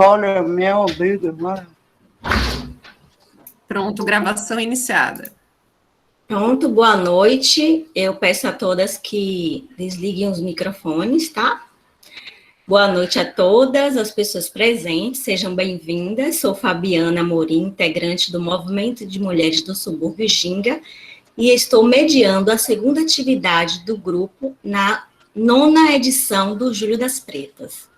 Olha, minha vida, mano. Pronto, gravação iniciada. Pronto, boa noite. Eu peço a todas que desliguem os microfones, tá? Boa noite a todas as pessoas presentes, sejam bem-vindas. Sou Fabiana Amorim, integrante do Movimento de Mulheres do Subúrbio Ginga, e estou mediando a segunda atividade do grupo na 9ª edição do Julho das Pretas,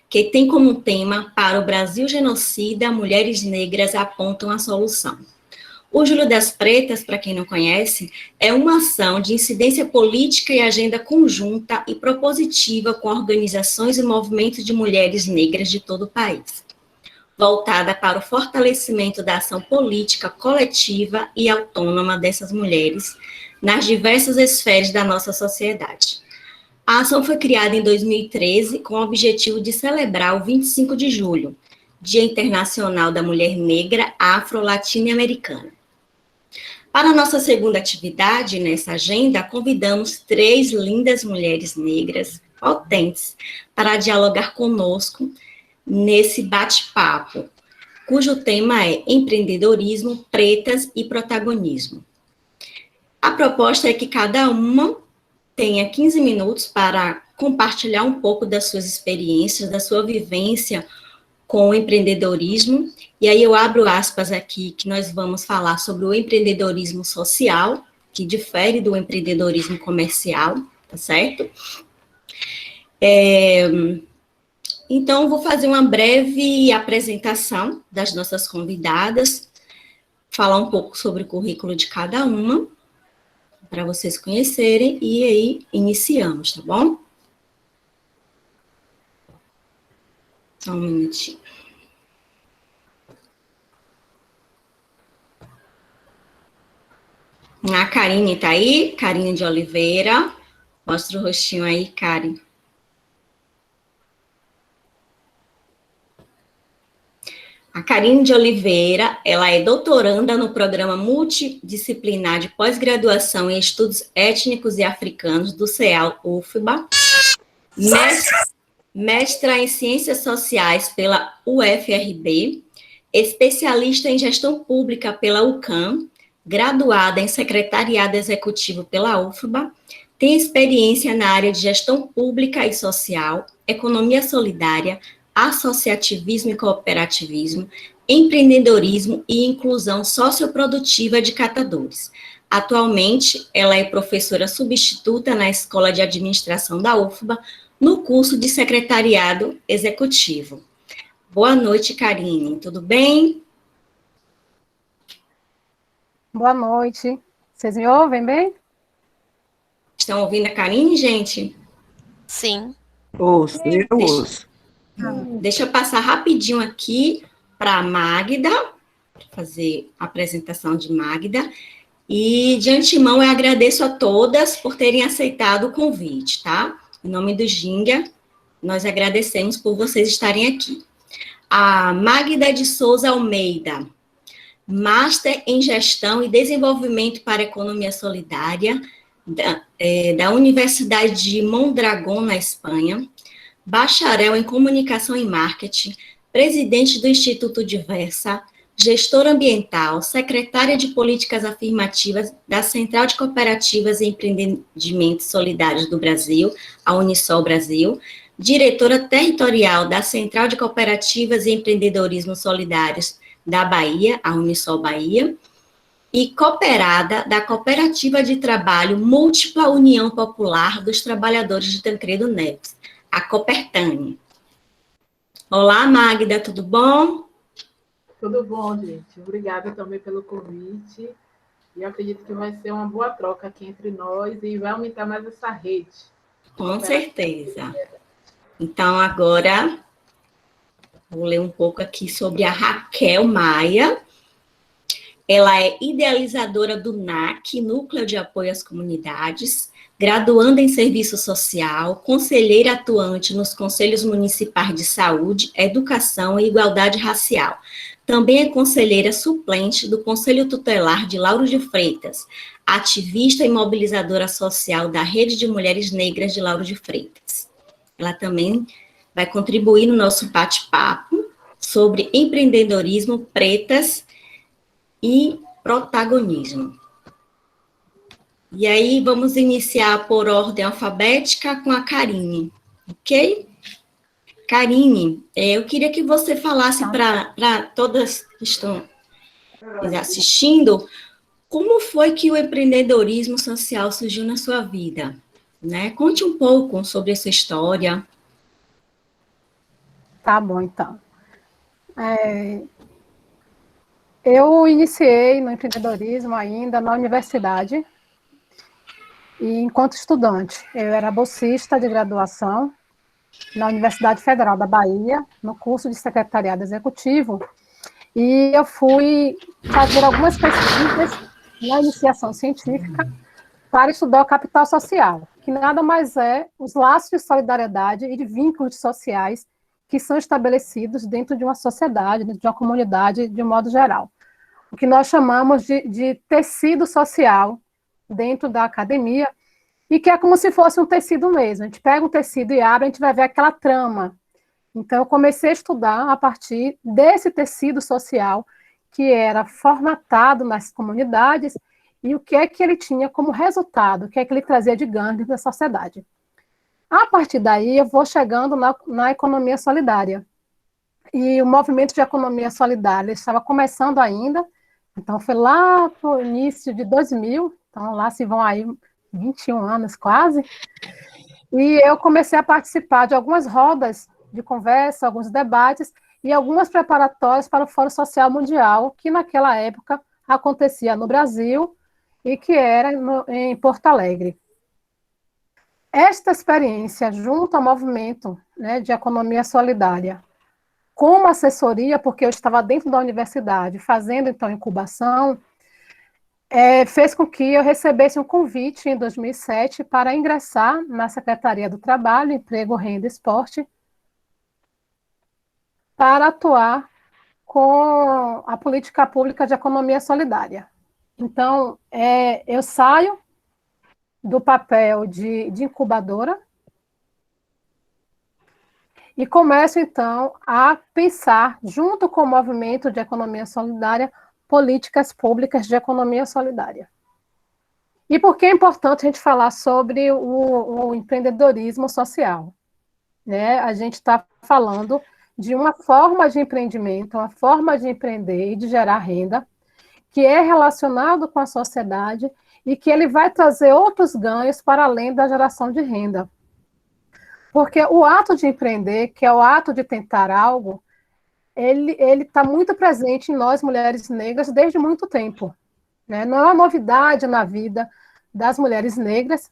que tem como tema Para o Brasil Genocida, Mulheres Negras apontam a solução. O Julho das Pretas, para quem não conhece, é uma ação de incidência política e agenda conjunta e propositiva com organizações e movimentos de mulheres negras de todo o país, voltada para o fortalecimento da ação política coletiva e autônoma dessas mulheres nas diversas esferas da nossa sociedade. A ação foi criada em 2013 com o objetivo de celebrar o 25 de julho, Dia Internacional da Mulher Negra, Afro-Latina e Americana. Para a nossa segunda atividade nessa agenda, convidamos 3 lindas mulheres negras potentes para dialogar conosco nesse bate-papo, cujo tema é empreendedorismo, pretas e protagonismo. A proposta é que cada uma tenha 15 minutos para compartilhar um pouco das suas experiências, da sua vivência com o empreendedorismo, e aí eu abro aspas aqui, que nós vamos falar sobre o empreendedorismo social, que difere do empreendedorismo comercial, tá certo? Então, vou fazer uma breve apresentação das nossas convidadas, falar um pouco sobre o currículo de cada uma, para vocês conhecerem, e aí iniciamos, tá bom? Só um minutinho. A Karine tá aí, Karine de Oliveira. Mostra o rostinho aí, Karen. A Karine de Oliveira, ela é doutoranda no programa multidisciplinar de pós-graduação em estudos étnicos e africanos do CEAL-UFBA, mestra em ciências sociais pela UFRB, especialista em gestão pública pela UCAM, graduada em secretariado executivo pela UFBA, tem experiência na área de gestão pública e social, economia solidária, associativismo e cooperativismo, empreendedorismo e inclusão socioprodutiva de catadores. Atualmente, ela é professora substituta na Escola de Administração da UFBA, no curso de secretariado executivo. Boa noite, Karine, tudo bem? Boa noite. Vocês me ouvem bem? Estão ouvindo a Karine, gente? Sim. Ouço, eu ouço. Deixa eu passar rapidinho aqui para a Magda, para fazer a apresentação de Magda. E, de antemão, eu agradeço a todas por terem aceitado o convite, tá? Em nome do Ginga, nós agradecemos por vocês estarem aqui. A Magda de Souza Almeida, Master em Gestão e Desenvolvimento para Economia Solidária, da Universidade de Mondragón, na Espanha, bacharel em Comunicação e Marketing, presidente do Instituto Diversa, gestora ambiental, secretária de Políticas Afirmativas da Central de Cooperativas e Empreendimentos Solidários do Brasil, a Unisol Brasil, diretora territorial da Central de Cooperativas e Empreendedorismo Solidários da Bahia, a Unisol Bahia, e cooperada da Cooperativa de Trabalho Múltipla União Popular dos Trabalhadores de Tancredo Neves, a Copertane. Olá, Magda, tudo bom? Tudo bom, gente. Obrigada também pelo convite. E eu acredito que vai ser uma boa troca aqui entre nós e vai aumentar mais essa rede. Com certeza. Então, agora, vou ler um pouco aqui sobre a Raquel Maia. Ela é idealizadora do NAC, Núcleo de Apoio às Comunidades, graduanda em Serviço Social, conselheira atuante nos Conselhos Municipais de Saúde, Educação e Igualdade Racial. Também é conselheira suplente do Conselho Tutelar de Lauro de Freitas, ativista e mobilizadora social da Rede de Mulheres Negras de Lauro de Freitas. Ela também vai contribuir no nosso bate-papo sobre empreendedorismo, pretas e protagonismo. E aí, vamos iniciar por ordem alfabética com a Karine, ok? Karine, eu queria que você falasse para todas que estão assistindo, como foi que o empreendedorismo social surgiu na sua vida? Né? Conte um pouco sobre essa história. Tá bom, então. Eu iniciei no empreendedorismo ainda na universidade, e enquanto estudante. Eu era bolsista de graduação na Universidade Federal da Bahia, no curso de secretariado executivo, e eu fui fazer algumas pesquisas na iniciação científica para estudar o capital social, que nada mais é os laços de solidariedade e de vínculos sociais que são estabelecidos dentro de uma sociedade, dentro de uma comunidade, de um modo geral. O que nós chamamos de tecido social dentro da academia, e que é como se fosse um tecido mesmo. A gente pega um tecido e abre, a gente vai ver aquela trama. Então, eu comecei a estudar a partir desse tecido social que era formatado nas comunidades e o que é que ele tinha como resultado, o que é que ele trazia de ganho na sociedade. A partir daí, eu vou chegando na economia solidária. E o movimento de economia solidária estava começando ainda, então foi lá para o início de 2000, então lá se vão aí 21 anos quase, e eu comecei a participar de algumas rodas de conversa, alguns debates e algumas preparatórias para o Fórum Social Mundial, que naquela época acontecia no Brasil e que era em Porto Alegre. Esta experiência, junto ao movimento, né, de economia solidária, como assessoria, porque eu estava dentro da universidade, fazendo, então, incubação, fez com que eu recebesse um convite em 2007 para ingressar na Secretaria do Trabalho, Emprego, Renda e Esporte, para atuar com a política pública de economia solidária. Então, eu saio do papel de incubadora e começo, então, a pensar, junto com o movimento de economia solidária, políticas públicas de economia solidária. E por que é importante a gente falar sobre o empreendedorismo social? Né? A gente está falando de uma forma de empreendimento, uma forma de empreender e de gerar renda, que é relacionado com a sociedade e que ele vai trazer outros ganhos para além da geração de renda. Porque o ato de empreender, que é o ato de tentar algo, ele está muito presente em nós, mulheres negras, desde muito tempo. Né? Não é uma novidade na vida das mulheres negras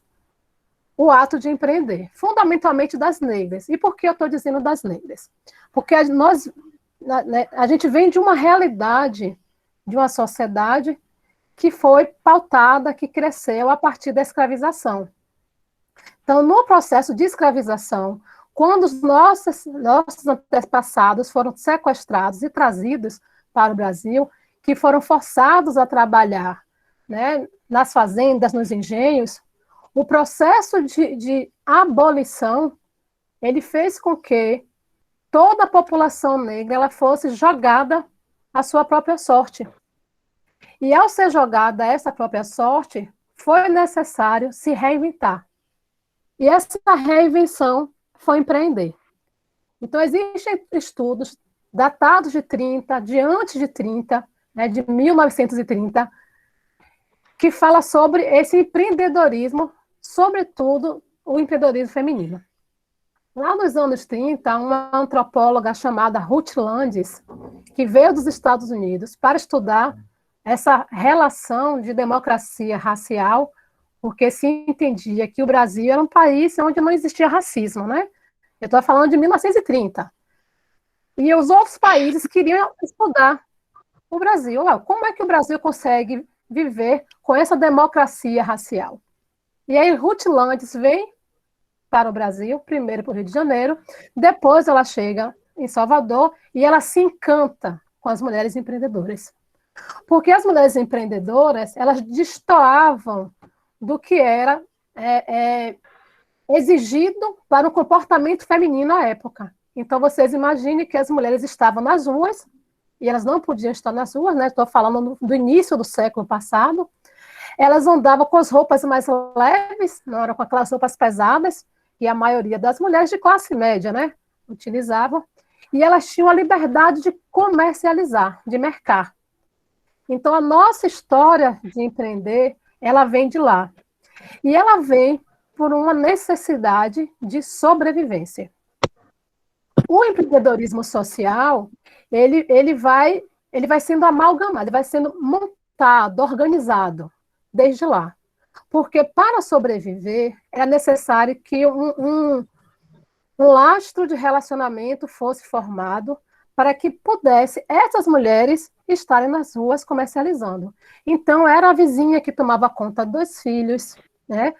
o ato de empreender, fundamentalmente das negras. E por que eu estou dizendo das negras? Porque a gente vem de uma realidade, de uma sociedade que foi pautada, que cresceu a partir da escravização. Então, no processo de escravização, quando os nossos antepassados foram sequestrados e trazidos para o Brasil, que foram forçados a trabalhar, né, nas fazendas, nos engenhos, o processo de abolição, ele fez com que toda a população negra ela fosse jogada à sua própria sorte. E ao ser jogada a essa própria sorte, foi necessário se reinventar. E essa reinvenção foi empreender. Então, existem estudos datados de 30, de antes de 30, né, de 1930, que fala sobre esse empreendedorismo, sobretudo o empreendedorismo feminino. Lá nos anos 30, uma antropóloga chamada Ruth Landes, que veio dos Estados Unidos para estudar essa relação de democracia racial, porque se entendia que o Brasil era um país onde não existia racismo, né? Eu estou falando de 1930. E os outros países queriam estudar o Brasil. Como é que o Brasil consegue viver com essa democracia racial? E aí Ruth Landes vem para o Brasil, primeiro para o Rio de Janeiro, depois ela chega em Salvador e ela se encanta com as mulheres empreendedoras. Porque as mulheres empreendedoras, elas destoavam do que era exigido para o comportamento feminino à época. Então, vocês imaginem que as mulheres estavam nas ruas, e elas não podiam estar nas ruas, né? Estou falando do início do século passado. Elas andavam com as roupas mais leves, não eram com aquelas roupas pesadas, e a maioria das mulheres de classe média, né? Utilizavam. E elas tinham a liberdade de comercializar, de mercar. Então, a nossa história de empreender, ela vem de lá. E ela vem por uma necessidade de sobrevivência. O empreendedorismo social, ele vai sendo amalgamado, ele vai sendo montado, organizado, desde lá. Porque para sobreviver, era necessário que um lastro de relacionamento fosse formado para que pudesse essas mulheres estarem nas ruas comercializando. Então, era a vizinha que tomava conta dos filhos, né?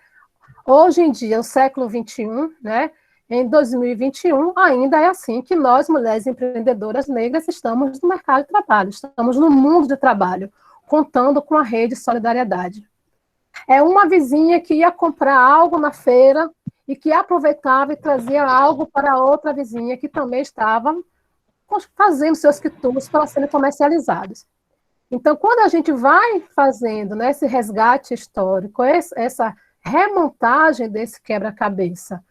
Hoje em dia, o século XXI, né? Em 2021, ainda é assim que nós, mulheres empreendedoras negras, estamos no mercado de trabalho, estamos no mundo de trabalho, contando com a rede Solidariedade. É uma vizinha que ia comprar algo na feira e que aproveitava e trazia algo para a outra vizinha que também estava fazendo seus quitutes para serem comercializados. Então, quando a gente vai fazendo, né, esse resgate histórico, essa remontagem desse quebra-cabeça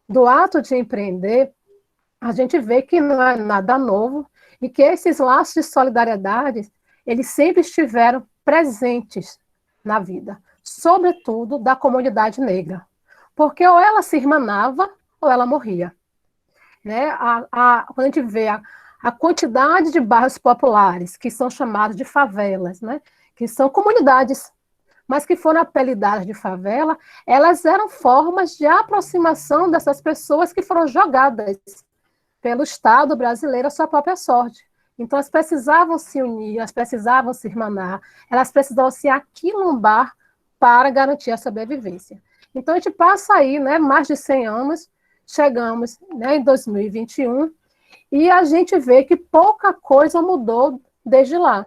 do ato de empreender, a gente vê que não é nada novo e que esses laços de solidariedade, eles sempre estiveram presentes na vida, sobretudo da comunidade negra. Porque ou ela se irmanava ou ela morria. Né? Quando a gente vê a quantidade de bairros populares, que são chamados de favelas, né? Que são comunidades, mas que foram apelidadas de favela, elas eram formas de aproximação dessas pessoas que foram jogadas pelo Estado brasileiro à sua própria sorte. Então, elas precisavam se unir, elas precisavam se irmanar, elas precisavam se aquilombar para garantir a sobrevivência. Então, a gente passa aí, né, mais de 100 anos, chegamos, né, em 2021, e a gente vê que pouca coisa mudou desde lá.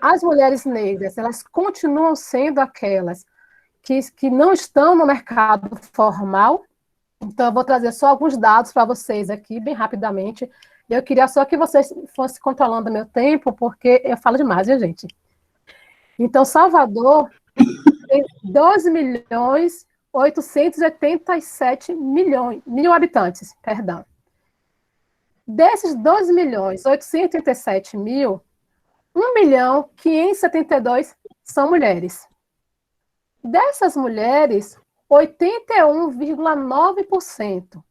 As mulheres negras, elas continuam sendo aquelas que não estão no mercado formal. Então, eu vou trazer só alguns dados para vocês aqui, bem rapidamente. Eu queria só que vocês fossem controlando o meu tempo, porque eu falo demais, viu, gente? Então, Salvador tem 12.887.000.000 habitantes, perdão. Desses 12.887.000.000, 1.572.000 são mulheres. Dessas mulheres, 81,9%,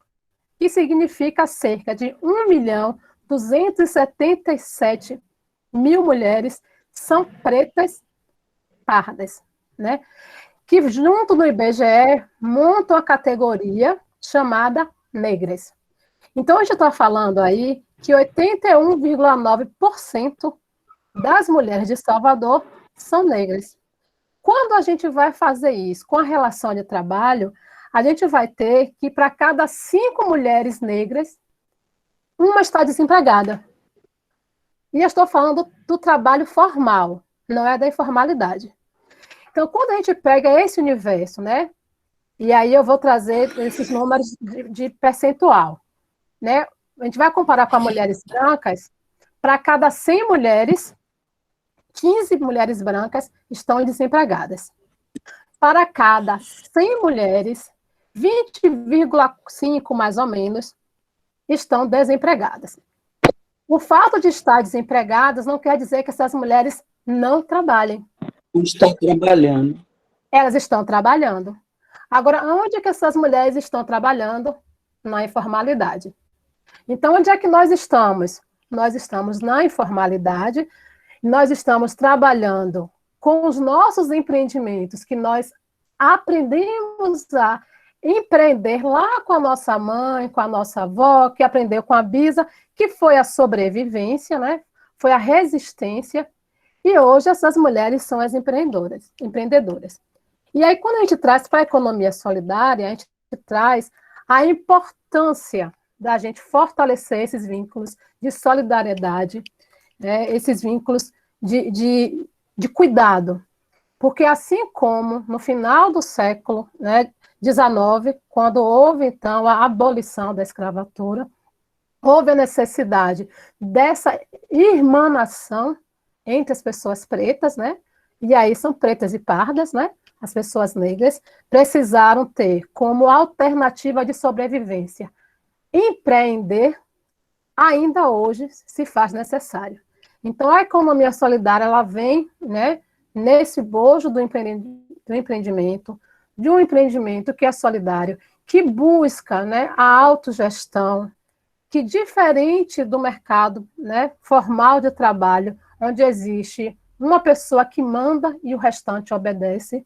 que significa cerca de 1.277.000 mulheres, são pretas pardas, né? Que junto no IBGE montam a categoria chamada negras. Então, a gente está falando aí que 81,9% das mulheres de Salvador são negras. Quando a gente vai fazer isso com a relação de trabalho, a gente vai ter que, para cada 5 mulheres negras, uma está desempregada. E eu estou falando do trabalho formal, não é da informalidade. Então, quando a gente pega esse universo, né? E aí eu vou trazer esses números de percentual, né? A gente vai comparar com as mulheres brancas, para cada 100 mulheres, 15 mulheres brancas estão desempregadas. Para cada 100 mulheres, 20,5 mais ou menos estão desempregadas. O fato de estar desempregadas não quer dizer que essas mulheres não trabalhem. Não está trabalhando. Elas estão trabalhando. Agora, onde é que essas mulheres estão trabalhando? Na informalidade. Então, onde é que nós estamos? Nós estamos na informalidade. Nós estamos trabalhando com os nossos empreendimentos, que nós aprendemos a empreender lá com a nossa mãe, com a nossa avó, que aprendeu com a bisa, que foi a sobrevivência, né? Foi a resistência. E hoje essas mulheres são as empreendedoras. E aí, quando a gente traz para a economia solidária, a gente traz a importância da gente fortalecer esses vínculos de solidariedade, né, esses vínculos de cuidado. Porque assim como no final do século, né, XIX, quando houve, então, a abolição da escravatura, houve a necessidade dessa irmanação entre as pessoas pretas, né? E aí são pretas e pardas, né? As pessoas negras precisaram ter como alternativa de sobrevivência empreender, ainda hoje se faz necessário. Então, a economia solidária, ela vem, né, nesse bojo do empreendimento, de um empreendimento que é solidário, que busca, né, a autogestão, que diferente do mercado, né, formal de trabalho, onde existe uma pessoa que manda e o restante obedece,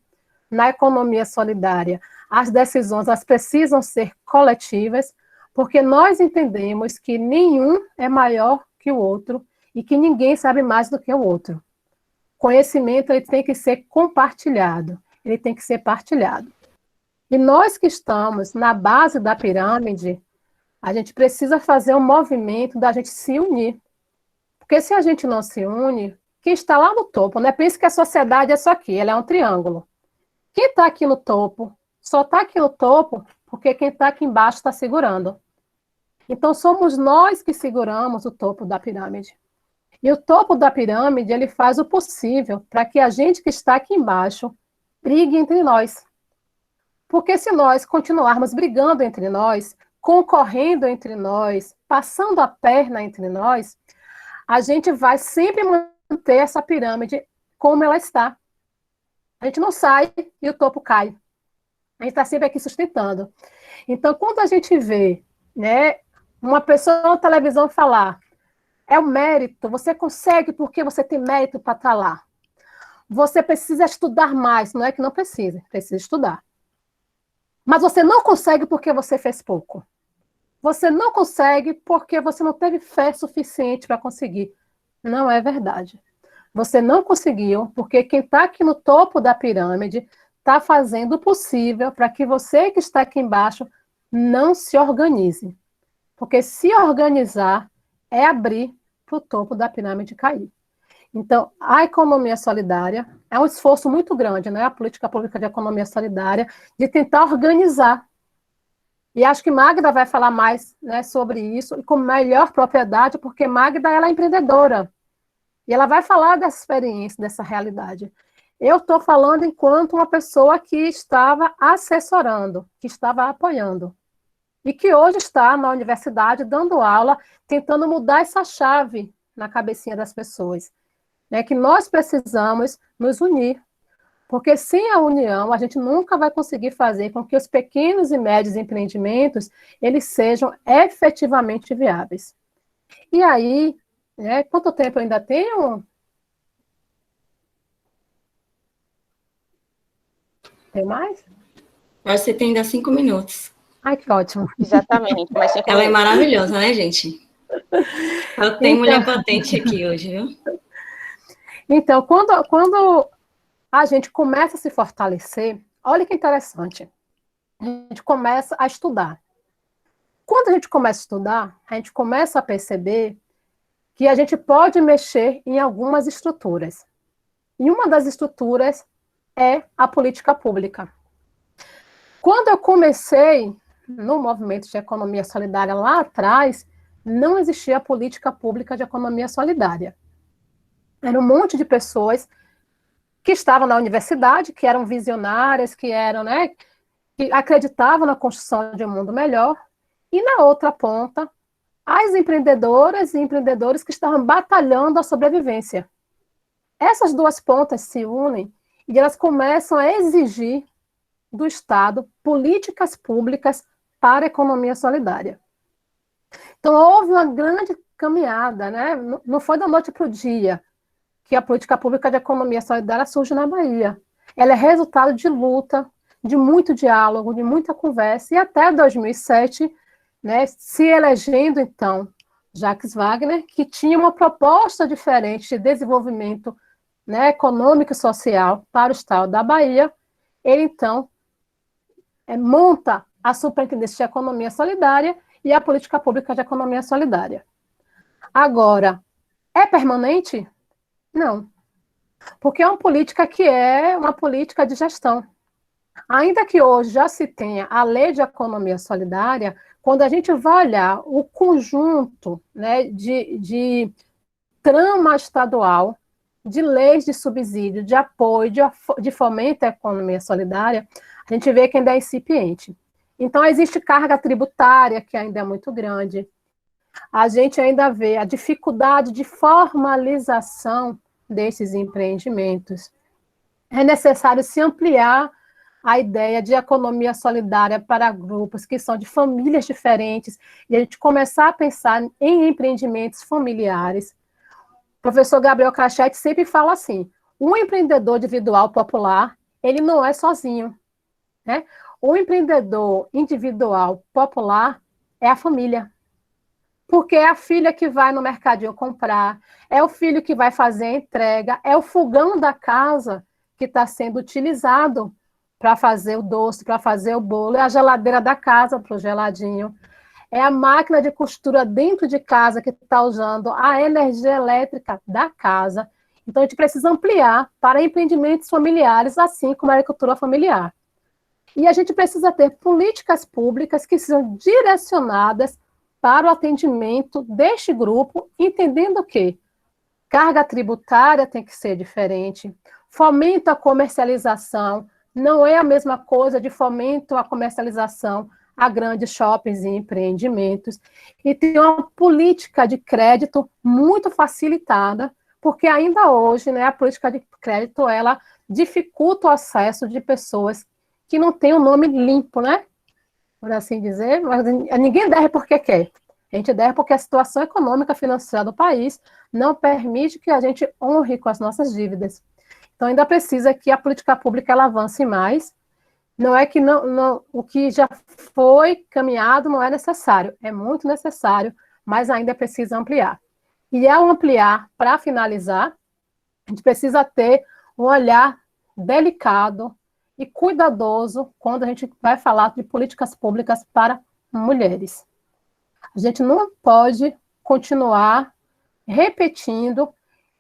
na economia solidária, as decisões elas precisam ser coletivas, porque nós entendemos que nenhum é maior que o outro e que ninguém sabe mais do que o outro. Conhecimento ele tem que ser compartilhado, ele tem que ser partilhado. E nós que estamos na base da pirâmide, a gente precisa fazer um movimento da gente se unir. Porque se a gente não se une, quem está lá no topo, né? Pensa que a sociedade é só aqui, ela é um triângulo. Quem está aqui no topo, só está aqui no topo porque quem está aqui embaixo está segurando. Então, somos nós que seguramos o topo da pirâmide. E o topo da pirâmide, ele faz o possível para que a gente que está aqui embaixo brigue entre nós. Porque se nós continuarmos brigando entre nós, concorrendo entre nós, passando a perna entre nós, a gente vai sempre manter essa pirâmide como ela está. A gente não sai e o topo cai. A gente está sempre aqui sustentando. Então, quando a gente vê, né, uma pessoa na televisão falar, é o mérito, você consegue porque você tem mérito para estar lá. Você precisa estudar mais, não é que não precisa estudar. Mas você não consegue porque você fez pouco. Você não consegue porque você não teve fé suficiente para conseguir. Não é verdade. Você não conseguiu porque quem está aqui no topo da pirâmide está fazendo o possível para que você que está aqui embaixo não se organize. Porque se organizar é abrir para o topo da pirâmide cair. Então, a economia solidária é um esforço muito grande, né? A política pública de economia solidária, de tentar organizar. E acho que Magda vai falar mais, né, sobre isso, e com melhor propriedade, porque Magda ela é empreendedora. E ela vai falar dessa experiência, dessa realidade. Eu estou falando enquanto uma pessoa que estava assessorando, que estava apoiando. E que hoje está na universidade dando aula, tentando mudar essa chave na cabecinha das pessoas. Né, que nós precisamos nos unir, porque sem a união a gente nunca vai conseguir fazer com que os pequenos e médios empreendimentos eles sejam efetivamente viáveis. E aí, né, quanto tempo eu ainda tenho? Tem mais? Você tem ainda 5 minutos. Ai, que ótimo. Exatamente, mas 5 Ela é minutos. maravilhosa, né, gente? Ela tem mulher potente aqui hoje, viu? Então, quando a gente começa a se fortalecer, olha que interessante, a gente começa a estudar. Quando a gente começa a estudar, a gente começa a perceber que a gente pode mexer em algumas estruturas. E uma das estruturas é a política pública. Quando eu comecei no movimento de economia solidária lá atrás, não existia política pública de economia solidária. Era um monte de pessoas que estavam na universidade, que eram visionárias, que eram, né, que acreditavam na construção de um mundo melhor, e na outra ponta, as empreendedoras e empreendedores que estavam batalhando a sobrevivência. Essas duas pontas se unem e elas começam a exigir do Estado políticas públicas para a economia solidária. Então, houve uma grande caminhada, né? Não foi da noite para o dia que a política pública de economia solidária surge na Bahia. Ela é resultado de luta, de muito diálogo, de muita conversa, e até 2007, né, se elegendo, então, Jacques Wagner, que tinha uma proposta diferente de desenvolvimento, né, econômico e social para o estado da Bahia, ele, então, monta a Superintendência de Economia Solidária e a Política Pública de Economia Solidária. Agora, é permanente? Não. Porque é uma política que é uma política de gestão. Ainda que hoje já se tenha a lei de economia solidária, quando a gente vai olhar o conjunto, né, de trama estadual, de leis de subsídio, de apoio, de fomento à economia solidária, a gente vê que ainda é incipiente. Então, existe carga tributária, que ainda é muito grande. A gente ainda vê a dificuldade de formalização desses empreendimentos. É necessário se ampliar a ideia de economia solidária para grupos que são de famílias diferentes, e a gente começar a pensar em empreendimentos familiares. O professor Gabriel Cachete sempre fala assim, um empreendedor individual popular, ele não é sozinho, né? O empreendedor individual popular é a família, porque é a filha que vai no mercadinho comprar, é o filho que vai fazer a entrega, é o fogão da casa que está sendo utilizado para fazer o doce, para fazer o bolo, é a geladeira da casa para o geladinho, é a máquina de costura dentro de casa que está usando a energia elétrica da casa. Então, a gente precisa ampliar para empreendimentos familiares, assim como a agricultura familiar. E a gente precisa ter políticas públicas que sejam direcionadas para o atendimento deste grupo, entendendo que carga tributária tem que ser diferente, fomento à comercialização, não é a mesma coisa de fomento à comercialização a grandes shoppings e empreendimentos, e tem uma política de crédito muito facilitada, porque ainda hoje, né, a política de crédito, ela dificulta o acesso de pessoas que não têm o nome limpo, né, por assim dizer, mas ninguém deve porque quer. A gente deve porque a situação econômica financeira do país não permite que a gente honre com as nossas dívidas. Então, ainda precisa que a política pública ela avance mais. Não é que o que já foi caminhado não é necessário, é muito necessário, mas ainda precisa ampliar. E ao ampliar, para finalizar, a gente precisa ter um olhar delicado e cuidadoso quando a gente vai falar de políticas públicas para mulheres. A gente não pode continuar repetindo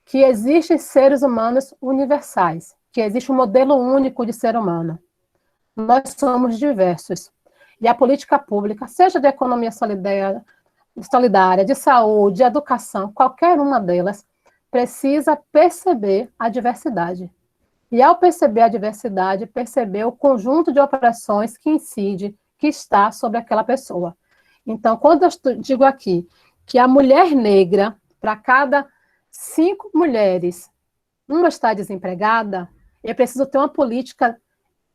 que existem seres humanos universais, que existe um modelo único de ser humano. Nós somos diversos. E a política pública, seja de economia solidária, de saúde, de educação, qualquer uma delas, precisa perceber a diversidade. E ao perceber a diversidade, perceber o conjunto de operações que incide, que está sobre aquela pessoa. Então, quando eu digo aqui que a mulher negra, para cada 5 mulheres, uma está desempregada, eu preciso ter uma política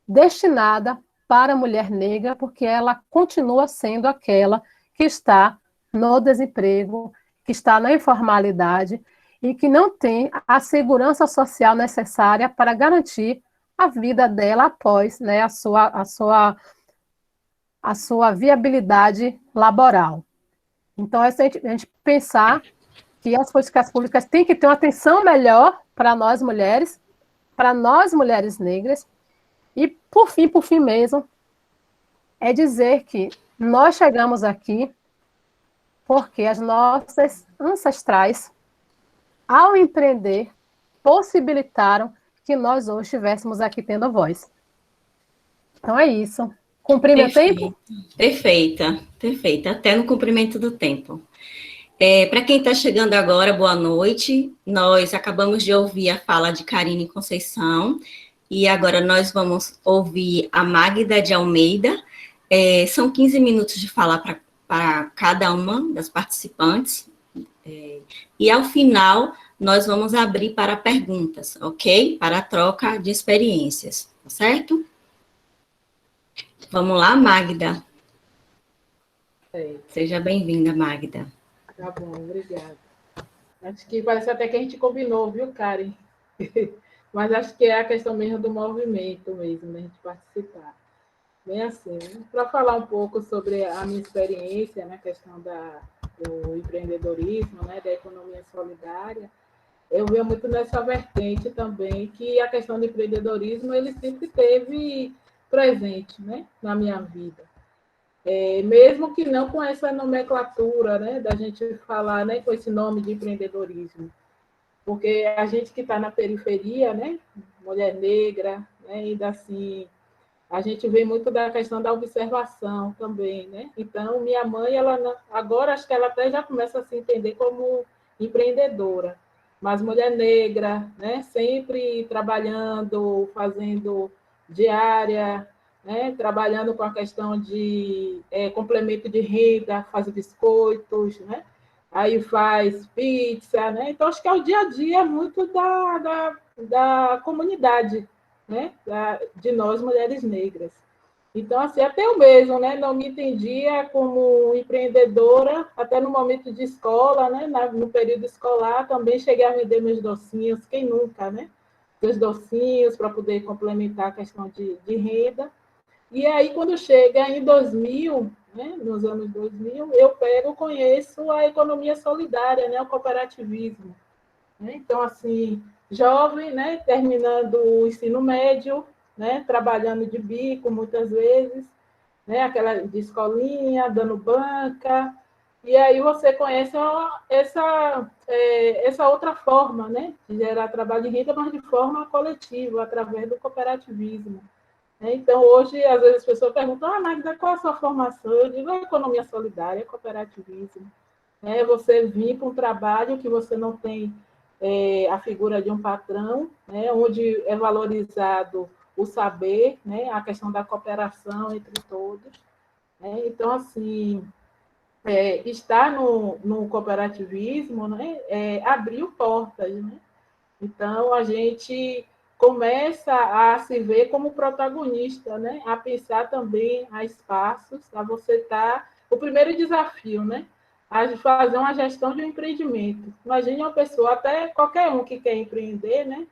destinada para a mulher negra, porque ela continua sendo aquela que está no desemprego, que está na informalidade e que não tem a segurança social necessária para garantir a vida dela após, né, a sua viabilidade laboral. Então, a gente pensar que as políticas públicas têm que ter uma atenção melhor para nós mulheres negras, e, por fim mesmo, é dizer que nós chegamos aqui porque as nossas ancestrais, ao empreender, possibilitaram que nós hoje estivéssemos aqui tendo voz. Então é isso. Cumpri meu tempo? Perfeita. Até no cumprimento do tempo. Para quem está chegando agora, boa noite. Nós acabamos de ouvir a fala de Karine Conceição, e agora nós vamos ouvir a Magda de Almeida. São 15 minutos de fala para cada uma das participantes. E ao final, nós vamos abrir para perguntas, ok? Para a troca de experiências, tá certo? Vamos lá, Magda. Seja bem-vinda, Magda. Tá bom, obrigada. Acho que parece até que a gente combinou, viu, Karen? Mas acho que é a questão mesmo do movimento mesmo, da gente participar. Bem assim, para falar um pouco sobre a minha experiência na questão do empreendedorismo, né, da economia solidária, eu vejo muito nessa vertente também que a questão do empreendedorismo ele sempre teve presente, né, na minha vida. Mesmo que não com essa nomenclatura, né, da gente falar, né, com esse nome de empreendedorismo. Porque a gente que está na periferia, né, mulher negra, né, ainda assim, a gente vê muito da questão da observação também, né? Então, minha mãe, ela agora acho que ela até já começa a se entender como empreendedora, mas mulher negra, né? Sempre trabalhando, fazendo diária, né? Trabalhando com a questão de complemento de renda, faz biscoitos, né? Aí faz pizza, né? Então, acho que é o dia a dia muito da comunidade, né? De nós, mulheres negras. Então, assim, até eu mesmo, né? Não me entendia como empreendedora, até no momento de escola, né? No período escolar, também cheguei a vender meus docinhos, quem nunca, né? Meus docinhos para poder complementar a questão de renda. E aí, quando chega em 2000, né, nos anos 2000, conheço a economia solidária, né, o cooperativismo. Né? Então, assim, jovem, né, terminando o ensino médio, né, trabalhando de bico muitas vezes, né, aquela de escolinha, dando banca, e aí você conhece essa outra forma, né, de gerar trabalho de renda, mas de forma coletiva, através do cooperativismo. Então, hoje, às vezes as pessoas perguntam, Magda, qual é a sua formação? Eu digo, economia solidária, cooperativismo. Você vir para um trabalho que você não tem a figura de um patrão, né, onde é valorizado o saber, né, a questão da cooperação entre todos. Né? Então, assim, estar no cooperativismo, né, abriu portas, né? Então, a gente começa a se ver como protagonista, né? A pensar também a espaços, a você estar... O primeiro desafio, né? A fazer uma gestão de um empreendimento. Imagine uma pessoa, até qualquer um que quer empreender, né?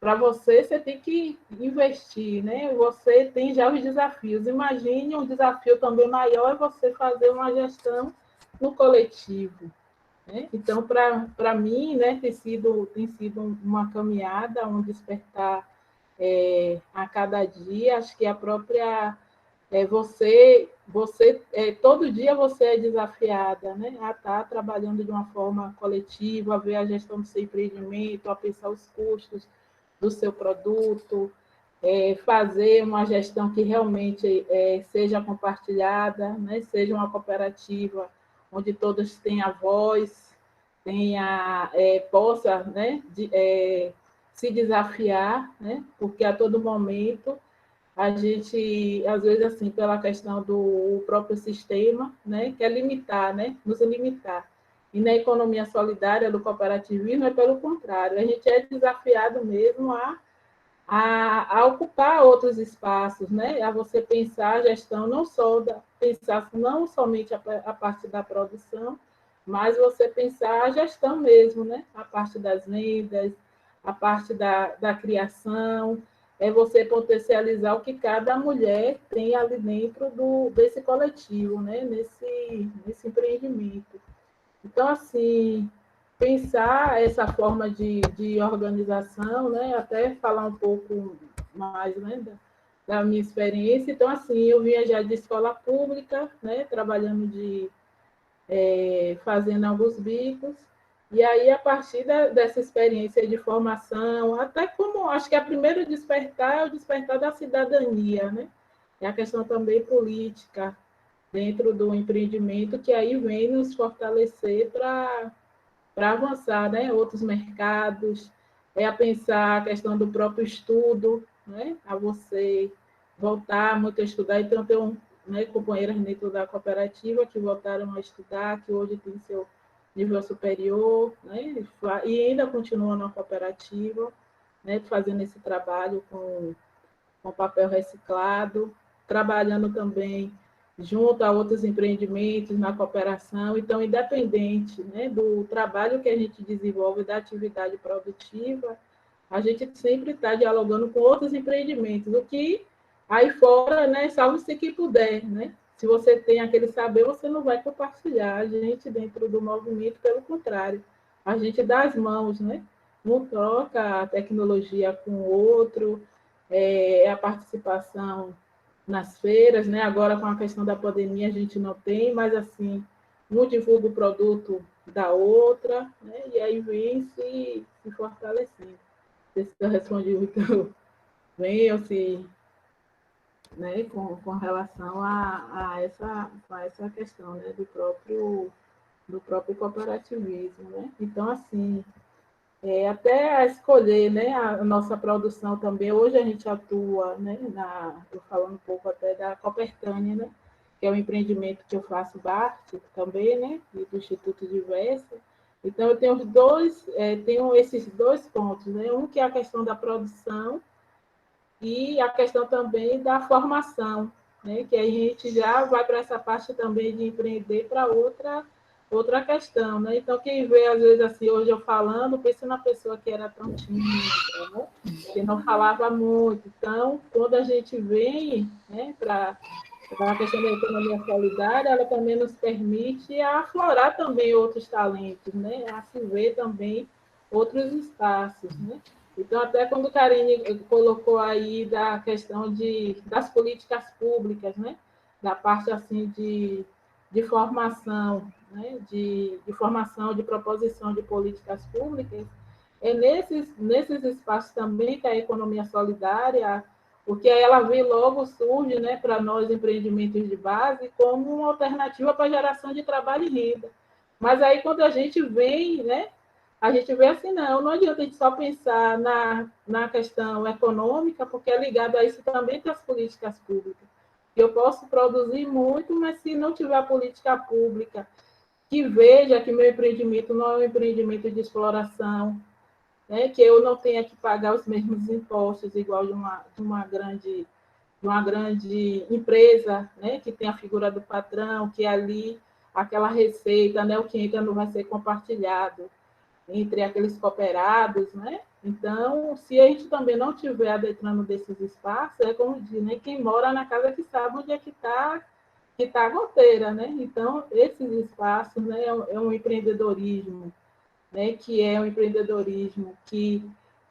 Para você, você tem que investir, né? Você tem já os desafios. Imagine um desafio também maior é você fazer uma gestão no coletivo. Né? Então, para mim, né, tem sido uma caminhada, um despertar a cada dia. Acho que a própria todo dia você é desafiada, né, a estar trabalhando de uma forma coletiva, a ver a gestão do seu empreendimento, a pensar os custos do seu produto, fazer uma gestão que realmente seja compartilhada, né, seja uma cooperativa onde todos tenham voz, possa, né, se desafiar, né, porque a todo momento a gente, às vezes, assim, pela questão do próprio sistema, né, quer limitar, né, nos limitar. E na economia solidária, do cooperativismo, é pelo contrário, a gente é desafiado mesmo a ocupar outros espaços, né? A você pensar a gestão pensar não somente a parte da produção, mas você pensar a gestão mesmo, né? A parte das vendas, a parte da criação, você potencializar o que cada mulher tem ali dentro desse coletivo, né? Nesse empreendimento. Então, assim, pensar essa forma de organização, né? Até falar um pouco mais, né, da minha experiência. Então, assim, eu vinha já de escola pública, né? Trabalhando fazendo alguns bicos, e aí, a partir dessa experiência de formação, até como, acho que a primeiro despertar é o despertar da cidadania, né? É a questão também política, dentro do empreendimento, que aí vem nos fortalecer para avançar, né? Outros mercados, a pensar a questão do próprio estudo, né? A você voltar muito a estudar. Então, tem companheiras dentro da cooperativa que voltaram a estudar, que hoje tem seu nível superior, né? E ainda continuam na cooperativa, né? Fazendo esse trabalho com papel reciclado, trabalhando também junto a outros empreendimentos na cooperação. Então, independente, né, do trabalho que a gente desenvolve, da atividade produtiva, a gente sempre está dialogando com outros empreendimentos, o que aí fora, né, salve-se que puder, né? Se você tem aquele saber, você não vai compartilhar. A gente, dentro do movimento, pelo contrário, a gente dá as mãos, né? Um troca a tecnologia com o outro, a participação nas feiras, né? Agora, com a questão da pandemia, a gente não tem, mas, assim, um divulga o produto da outra, né? E aí vem se fortalecendo. Não sei se eu respondi muito bem ou se né, com relação a essa questão, né, do próprio cooperativismo, né? Então, assim, até a escolher, né, a nossa produção também, hoje a gente atua, né, estou falando um pouco até da Copertânia, né, que é um empreendimento que eu faço parte também, né, e do Instituto Diversa. Então, eu tenho tenho esses dois pontos, né, um que é a questão da produção e a questão também da formação, né, que a gente já vai para essa parte também de empreender para outra questão, né? Então, quem vê, às vezes, assim, hoje eu falando, pensa na pessoa que era tão tímida, né? Que não falava muito. Então, quando a gente vem, né, para a questão da economia solidária, ela também nos permite aflorar também outros talentos, né? A se ver também outros espaços, né? Então, até quando o Karine colocou aí da questão das políticas públicas, né? Da parte, assim, de formação, né? De formação, de proposição de políticas públicas, é nesses espaços também que a economia solidária, porque aí ela vem logo, surge, né, para nós, empreendimentos de base, como uma alternativa para a geração de trabalho e renda. Mas aí, quando a gente vem, né, a gente vê assim, não adianta a gente só pensar na questão econômica, porque é ligado a isso também com as políticas públicas. Eu posso produzir muito, mas se não tiver política pública que veja que meu empreendimento não é um empreendimento de exploração, né, que eu não tenha que pagar os mesmos impostos igual de uma grande empresa, né, que tem a figura do patrão, que ali aquela receita, né, o que entra não vai ser compartilhado entre aqueles cooperados, né? Então, se a gente também não estiver adentrando desses espaços, é como diz, né, quem mora na casa que sabe onde é que tá a goteira, né? Então, esses espaços, né, é um empreendedorismo, né, que é um empreendedorismo que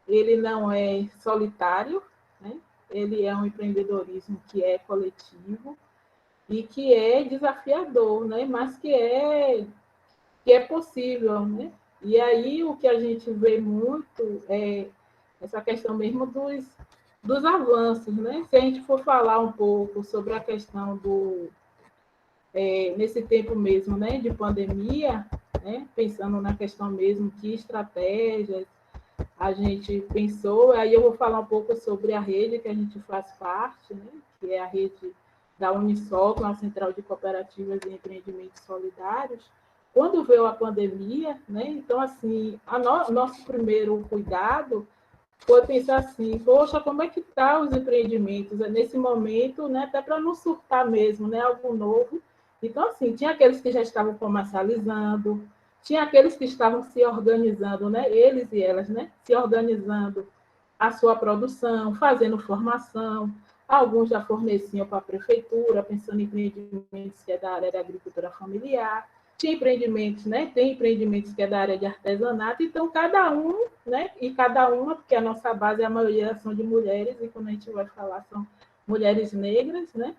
ele não é solitário, né? Ele é um empreendedorismo que é coletivo e que é desafiador, né? Mas que é possível, né? E aí o que a gente vê muito é essa questão mesmo dos avanços, né? Se a gente for falar um pouco sobre a questão nesse tempo mesmo, né, de pandemia, né, pensando na questão mesmo que estratégias a gente pensou, aí eu vou falar um pouco sobre a rede que a gente faz parte, né, que é a rede da Unisol, com a Central de Cooperativas e Empreendimentos Solidários. Quando veio a pandemia, né, então, assim, nosso primeiro cuidado foi pensar assim, poxa, como é que tá os empreendimentos nesse momento, né, até para não surtar mesmo, né, algo novo. Então, assim, tinha aqueles que já estavam comercializando, tinha aqueles que estavam se organizando, né, eles e elas, né, se organizando a sua produção, fazendo formação, alguns já forneciam para a prefeitura, pensando em empreendimentos que é da área da agricultura familiar, tinha empreendimentos, né? Tem empreendimentos que é da área de artesanato, então cada um, né? E cada uma, porque a nossa base, a maioria são de mulheres, e quando a gente vai falar, são mulheres negras, né?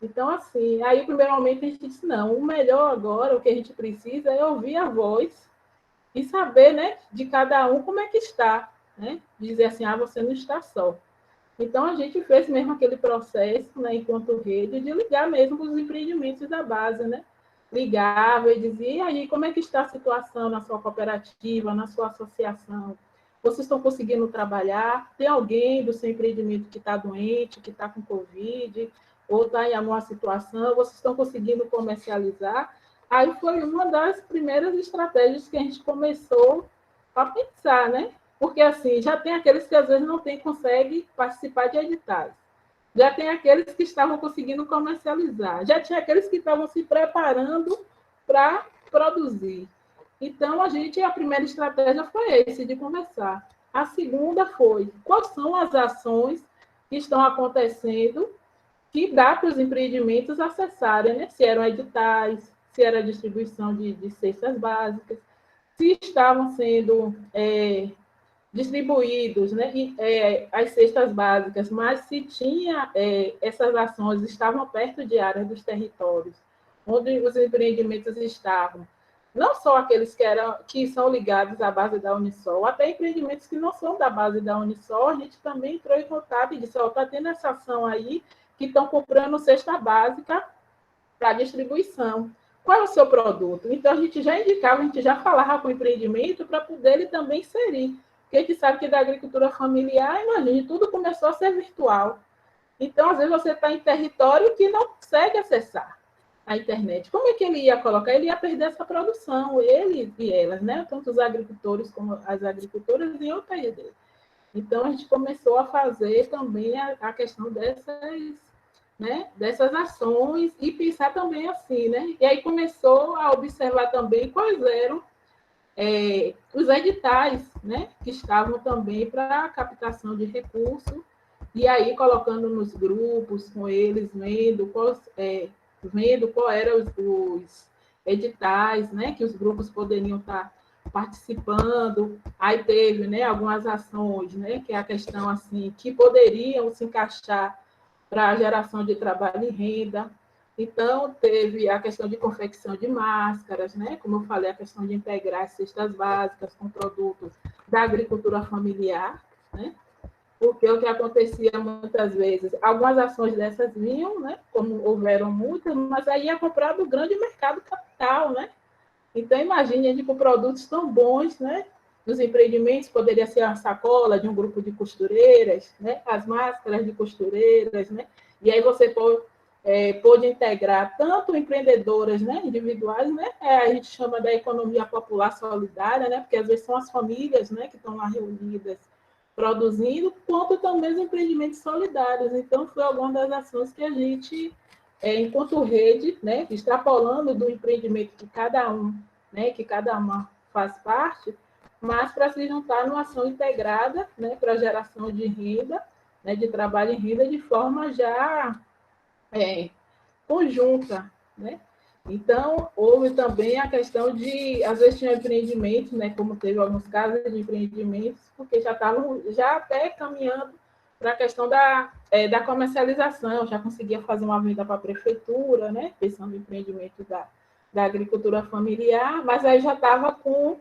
Então, assim, aí, primeiramente, a gente disse, não, o melhor agora, o que a gente precisa é ouvir a voz e saber, né, de cada um como é que está, né? Dizer assim, você não está só. Então, a gente fez mesmo aquele processo, né, enquanto rede, de ligar mesmo com os empreendimentos da base, né? Ligava e dizia, e aí, como é que está a situação na sua cooperativa, na sua associação? Vocês estão conseguindo trabalhar? Tem alguém do seu empreendimento que está doente, que está com Covid, ou está em alguma situação? Vocês estão conseguindo comercializar? Aí foi uma das primeiras estratégias que a gente começou a pensar, né? Porque, assim, já tem aqueles que às vezes não conseguem participar de editais. Já tem aqueles que estavam conseguindo comercializar. Já tinha aqueles que estavam se preparando para produzir. Então, a primeira estratégia foi esse, de conversar. A segunda foi, quais são as ações que estão acontecendo que dá para os empreendimentos acessarem, né? Se eram editais, se era a distribuição de cestas básicas, se estavam sendo distribuídos, né, as cestas básicas, mas se tinha essas ações estavam perto de áreas dos territórios, onde os empreendimentos estavam, não só aqueles que são ligados à base da Unisol, até empreendimentos que não são da base da Unisol, a gente também entrou em contato e disse, está tendo essa ação aí, que estão comprando cesta básica para distribuição. Qual é o seu produto? Então, a gente já indicava, a gente já falava com o empreendimento para poder ele também inserir. Porque a gente sabe que da agricultura familiar, imagine, tudo começou a ser virtual. Então, às vezes, você está em território que não consegue acessar a internet. Como é que ele ia colocar? Ele ia perder essa produção, ele e elas, né? Tanto os agricultores como as agricultoras iam perder. Então, a gente começou a fazer também a questão dessas ações e pensar também assim, né? E aí começou a observar também quais eram os editais, né? Que estavam também para a captação de recursos, e aí colocando nos grupos com eles, vendo qual eram os editais, né? Que os grupos poderiam estar participando. Aí teve, né, algumas ações, né, que é a questão assim, que poderiam se encaixar para a geração de trabalho e renda. Então, teve a questão de confecção de máscaras, né, como eu falei, a questão de integrar as cestas básicas com produtos da agricultura familiar, né, porque o que acontecia muitas vezes, algumas ações dessas vinham, né, como houveram muitas, mas aí ia comprar do grande mercado capital, né. Então, imagine, a gente com produtos tão bons, né? Dos empreendimentos, poderia ser a sacola de um grupo de costureiras, né? As máscaras de costureiras, né? E aí você pôde integrar tanto empreendedoras, né? Individuais, né? A gente chama da economia popular solidária, né? Porque às vezes são as famílias, né? Que estão lá reunidas produzindo, quanto também os empreendimentos solidários. Então, foi alguma das ações que a gente enquanto rede, né, extrapolando do empreendimento que cada um, né, que cada uma faz parte, mas para se juntar numa ação integrada, né, para geração de renda, né, de trabalho e renda de forma já conjunta, né? Então, houve também a questão de, às vezes tinha empreendimentos, né, como teve alguns casos de empreendimentos, porque já estavam já até caminhando para a questão da comercialização, já conseguia fazer uma venda para a prefeitura, né, pensando no empreendimento da agricultura familiar, mas aí já estava com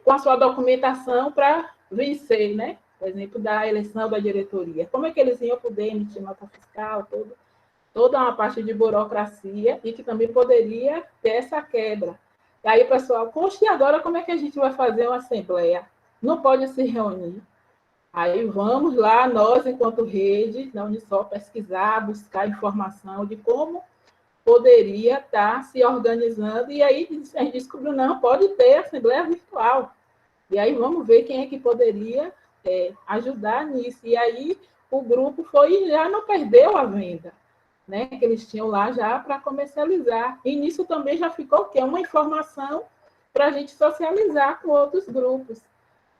a sua documentação para vencer, né, por exemplo, da eleição da diretoria. Como é que eles iam poder emitir nota fiscal, toda uma parte de burocracia, e que também poderia ter essa quebra. E aí, pessoal, e agora como é que a gente vai fazer uma assembleia? Não pode se reunir. Aí vamos lá, nós, enquanto rede, da Unisol, pesquisar, buscar informação de como poderia estar se organizando, e aí a gente descobriu, não, pode ter assembleia virtual. E aí vamos ver quem é que poderia ajudar nisso. E aí o grupo foi e já não perdeu a venda, né, que eles tinham lá já para comercializar. E nisso também já ficou o quê? Uma informação para a gente socializar com outros grupos.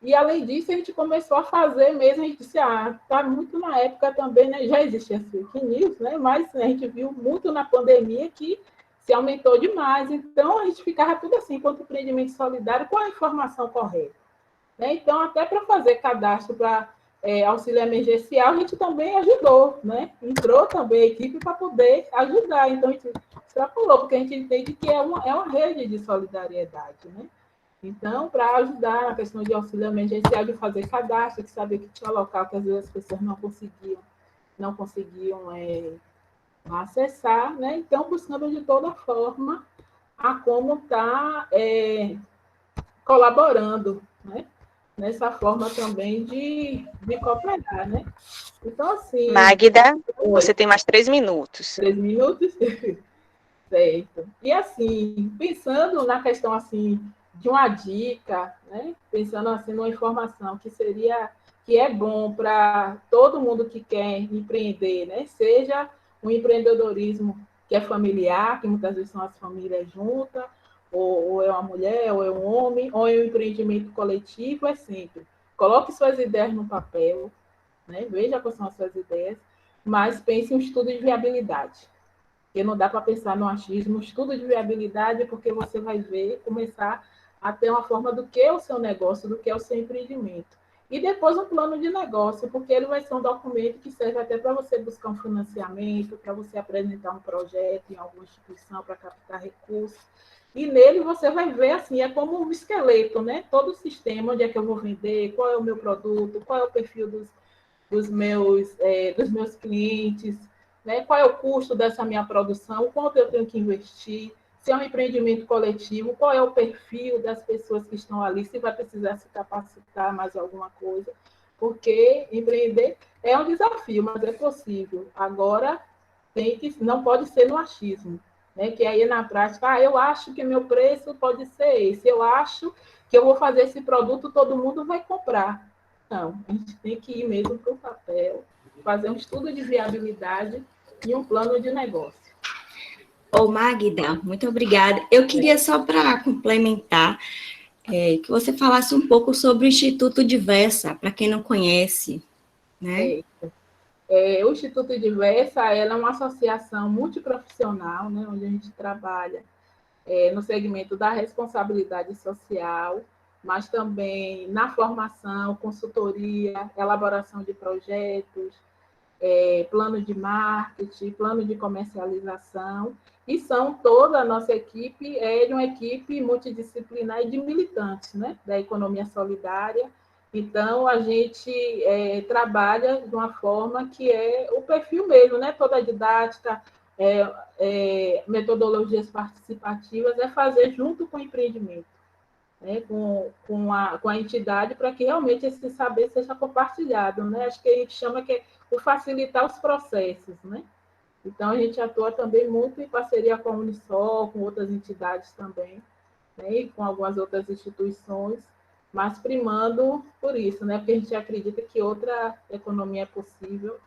E, além disso, a gente começou a fazer mesmo, a gente disse, está muito na época também, né? Já existia fake news, né? Mas a gente viu muito na pandemia que se aumentou demais. Então, a gente ficava tudo assim, quanto empreendimento solidário, com a informação correta, né? Então, até para fazer cadastro para auxílio emergencial, a gente também ajudou, né? Entrou também a equipe para poder ajudar. Então, a gente extrapolou, porque a gente entende que é uma rede de solidariedade, né? Então, para ajudar na questão de auxílio emergencial, de fazer cadastro, de saber que tinha local que às vezes as pessoas não conseguiam acessar, né? Então, buscando de toda forma a como estar colaborando, né? Nessa forma também de cooperar, né? Então, assim... Magda, você tem mais 3 minutos. 3 minutos? Certo. E, assim, pensando na questão, assim, de uma dica, né? Pensando assim numa informação que é bom para todo mundo que quer empreender, né? Seja um empreendedorismo que é familiar, que muitas vezes são as famílias juntas, ou é uma mulher, ou é um homem, ou é um empreendimento coletivo, é sempre. Coloque suas ideias no papel, né? Veja quais são as suas ideias, mas pense em um estudo de viabilidade. Porque não dá para pensar no achismo, estudo de viabilidade, porque você vai começar a ter uma forma do que é o seu negócio, do que é o seu empreendimento. E depois um plano de negócio, porque ele vai ser um documento que serve até para você buscar um financiamento, para você apresentar um projeto em alguma instituição para captar recursos. E nele você vai ver, assim, é como um esqueleto, né? Todo o sistema, onde é que eu vou vender, qual é o meu produto, qual é o perfil dos meus clientes, né? Qual é o custo dessa minha produção, quanto eu tenho que investir, se é um empreendimento coletivo, qual é o perfil das pessoas que estão ali, se vai precisar se capacitar mais alguma coisa, porque empreender é um desafio, mas é possível. Agora, não pode ser no achismo, né? Que aí na prática, eu acho que meu preço pode ser esse, eu acho que eu vou fazer esse produto, todo mundo vai comprar. Não, a gente tem que ir mesmo para o papel, fazer um estudo de viabilidade e um plano de negócio. Ô, Magda, muito obrigada. Eu queria só para complementar, que você falasse um pouco sobre o Instituto Diversa, para quem não conhece, né? O Instituto Diversa ela é uma associação multiprofissional, né, onde a gente trabalha no segmento da responsabilidade social, mas também na formação, consultoria, elaboração de projetos, plano de marketing, plano de comercialização, e toda a nossa equipe de uma equipe multidisciplinar e de militantes, né, da economia solidária. Então, a gente trabalha de uma forma que é o perfil mesmo, né, toda a didática, metodologias participativas, fazer junto com o empreendimento, né, com a entidade, para que realmente esse saber seja compartilhado, né? Acho que a gente chama que é o facilitar os processos, né? Então, a gente atua também muito em parceria com a Unisol, com outras entidades também, né? E com algumas outras instituições, mas primando por isso, né? Porque a gente acredita que outra economia é possível,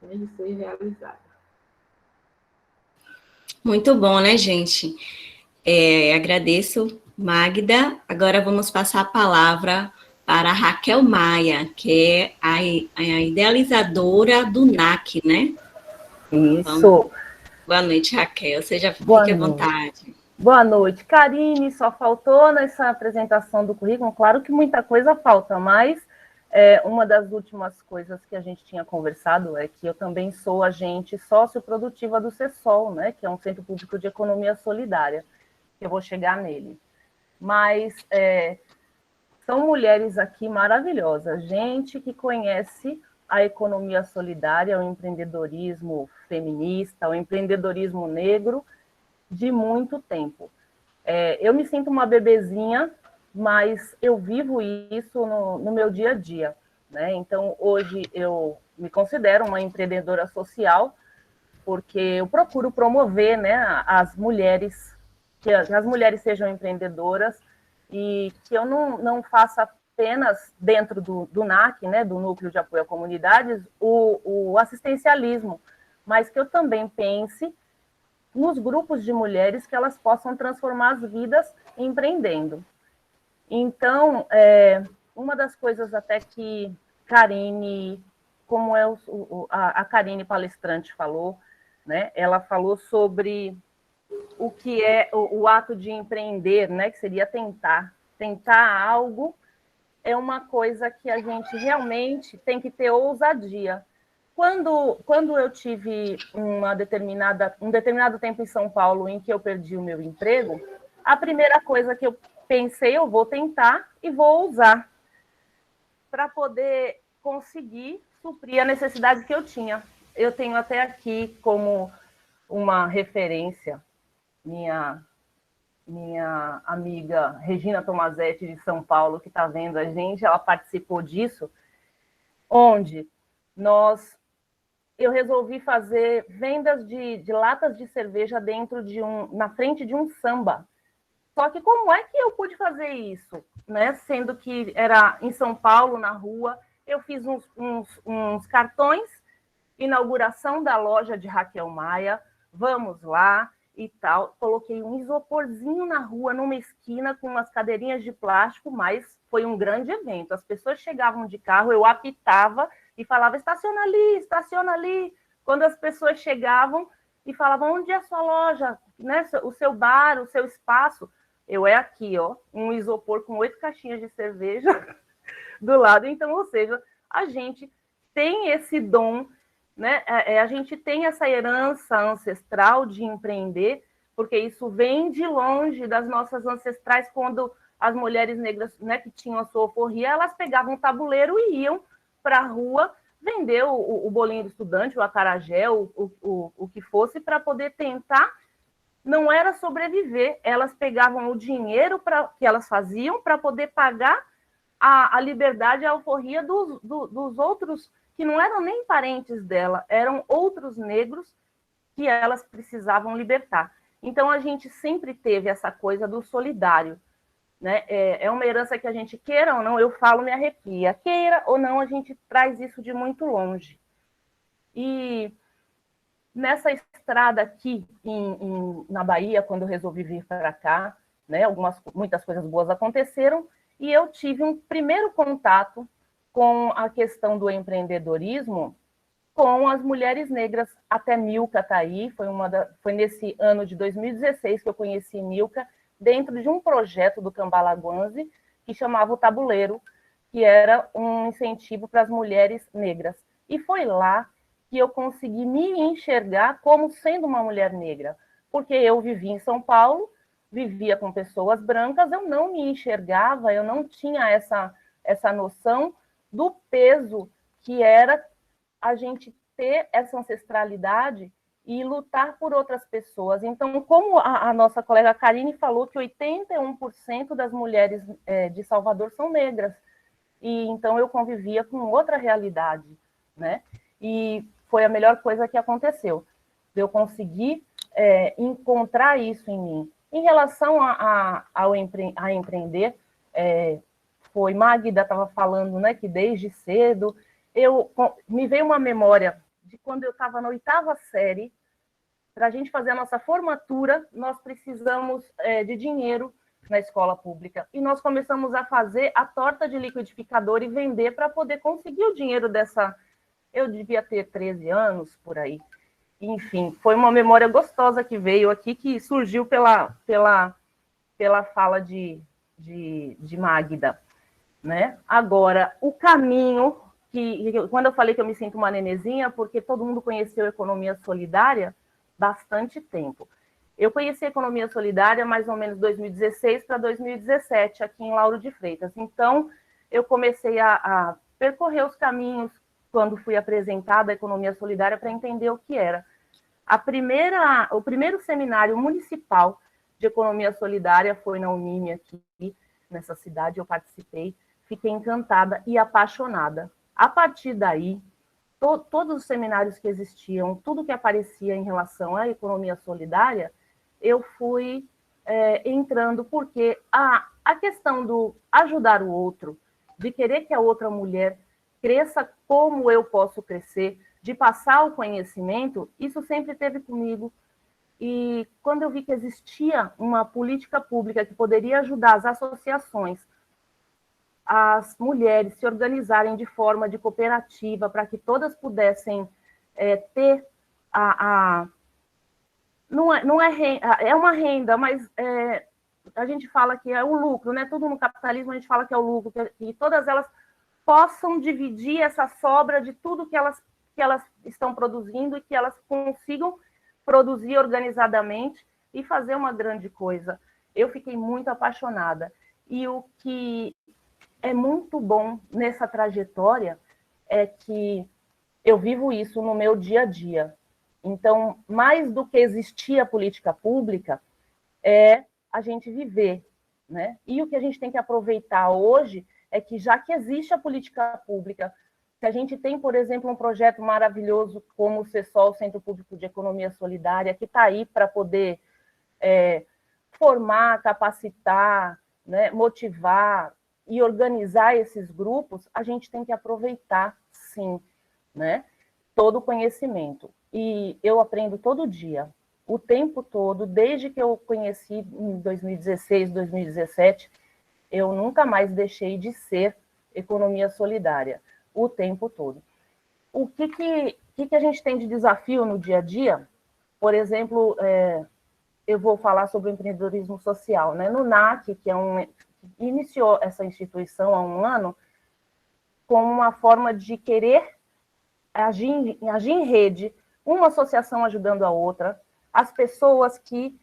né, de ser realizada. Muito bom, né, gente? Agradeço, Magda. Agora vamos passar a palavra para a Raquel Maia, que é a idealizadora do NAC, né? Isso. Então, boa noite, Raquel. Fique à vontade. Boa noite, Karine. Só faltou nessa apresentação do currículo. Claro que muita coisa falta, mas uma das últimas coisas que a gente tinha conversado é que eu também sou agente socioprodutiva do CESOL, né? Que é um Centro Público de Economia Solidária. Eu vou chegar nele. Mas são mulheres aqui maravilhosas, gente que conhece a economia solidária, o empreendedorismo feminista, o empreendedorismo negro de muito tempo. Eu me sinto uma bebezinha, mas eu vivo isso no meu dia a dia, né? Então, hoje eu me considero uma empreendedora social, porque eu procuro promover, né, as mulheres, que as mulheres sejam empreendedoras e que eu não faça apenas dentro do NAC, né, do Núcleo de Apoio a Comunidades, o assistencialismo, mas que eu também pense nos grupos de mulheres que elas possam transformar as vidas empreendendo. Então, uma das coisas até que Karine, como a Karine palestrante falou, né, ela falou sobre o que é o ato de empreender, né, que seria tentar algo, é uma coisa que a gente realmente tem que ter ousadia. Quando eu tive um determinado tempo em São Paulo em que eu perdi o meu emprego, a primeira coisa que eu pensei, eu vou tentar e vou usar para poder conseguir suprir a necessidade que eu tinha. Eu tenho até aqui como uma referência minha amiga Regina Tomazetti, de São Paulo, que está vendo a gente, ela participou disso, onde eu resolvi fazer vendas de latas de cerveja na frente de um samba. Só que como é que eu pude fazer isso? Né? Sendo que era em São Paulo, na rua, eu fiz uns cartões, inauguração da loja de Raquel Maia, vamos lá e tal. Coloquei um isoporzinho na rua, numa esquina, com umas cadeirinhas de plástico, mas foi um grande evento. As pessoas chegavam de carro, eu apitava e falava, estaciona ali, estaciona ali. Quando as pessoas chegavam e falavam, onde é a sua loja? Né? O seu bar, o seu espaço? Eu aqui, ó, um isopor com 8 caixinhas de cerveja do lado. Então, ou seja, a gente tem esse dom, né? A gente tem essa herança ancestral de empreender, porque isso vem de longe das nossas ancestrais, quando as mulheres negras, né, que tinham a sua alforria, elas pegavam um tabuleiro e iam para a rua vender o bolinho do estudante, o acarajé, o que fosse, para poder tentar. Não era sobreviver, elas pegavam o dinheiro que elas faziam para poder pagar a liberdade, a alforria dos outros, que não eram nem parentes dela, eram outros negros que elas precisavam libertar. Então, a gente sempre teve essa coisa do solidário, né? É uma herança que a gente queira ou não, eu falo, me arrepia. Queira ou não, a gente traz isso de muito longe. E nessa estrada aqui na Bahia, quando eu resolvi vir para cá, né, muitas coisas boas aconteceram, e eu tive um primeiro contato com a questão do empreendedorismo com as mulheres negras. Até Milka está aí, foi nesse ano de 2016 que eu conheci Milka, dentro de um projeto do Cambalaguanze, que chamava o Tabuleiro, que era um incentivo para as mulheres negras. E foi lá que eu consegui me enxergar como sendo uma mulher negra, porque eu vivia em São Paulo, vivia com pessoas brancas, eu não me enxergava, eu não tinha essa noção do peso que era a gente ter essa ancestralidade e lutar por outras pessoas. Então, como a nossa colega Karine falou, que 81% das mulheres de Salvador são negras, e então eu convivia com outra realidade, né? E foi a melhor coisa que aconteceu, eu conseguir encontrar isso em mim. Em relação a empreender, foi Magda estava falando, né, que desde cedo me veio uma memória de quando eu estava na 8ª série. Para a gente fazer a nossa formatura, nós precisamos de dinheiro na escola pública. E nós começamos a fazer a torta de liquidificador e vender para poder conseguir o dinheiro dessa... Eu devia ter 13 anos, por aí. Enfim, foi uma memória gostosa que veio aqui, que surgiu pela fala de Magda, né? Agora, o caminho, quando eu falei que eu me sinto uma nenezinha, porque todo mundo conheceu a economia solidária bastante tempo. Eu conheci a economia solidária mais ou menos 2016 para 2017, aqui em Lauro de Freitas. Então, eu comecei a percorrer os caminhos quando fui apresentada a economia solidária para entender o que era. O primeiro seminário municipal de economia solidária foi na Unime, aqui nessa cidade, eu participei, fiquei encantada e apaixonada. A partir daí, todos os seminários que existiam, tudo que aparecia em relação à economia solidária, eu fui entrando, porque a questão do ajudar o outro, de querer que a outra mulher cresça como eu posso crescer, de passar o conhecimento, isso sempre esteve comigo. E quando eu vi que existia uma política pública que poderia ajudar as associações, as mulheres se organizarem de forma de cooperativa, para que todas pudessem ter é uma renda, mas a gente fala que é o lucro, né? Tudo no capitalismo a gente fala que é o lucro, que todas elas possam dividir essa sobra de tudo que elas estão produzindo e que elas consigam produzir organizadamente e fazer uma grande coisa. Eu fiquei muito apaixonada. E o que é muito bom nessa trajetória é que eu vivo isso no meu dia a dia. Então, mais do que existir a política pública, é a gente viver, né? E o que a gente tem que aproveitar hoje é que, já que existe a política pública, que a gente tem, por exemplo, um projeto maravilhoso como o CESOL, o Centro Público de Economia Solidária, que está aí para poder formar, capacitar, né, motivar e organizar esses grupos, a gente tem que aproveitar, sim, né, todo o conhecimento. E eu aprendo todo dia, o tempo todo, desde que eu conheci em 2016, 2017, eu nunca mais deixei de ser economia solidária, o tempo todo. O que a gente tem de desafio no dia a dia? Por exemplo, eu vou falar sobre o empreendedorismo social, né? No NAC, que iniciou essa instituição há um ano, com uma forma de querer agir em rede, uma associação ajudando a outra, as pessoas que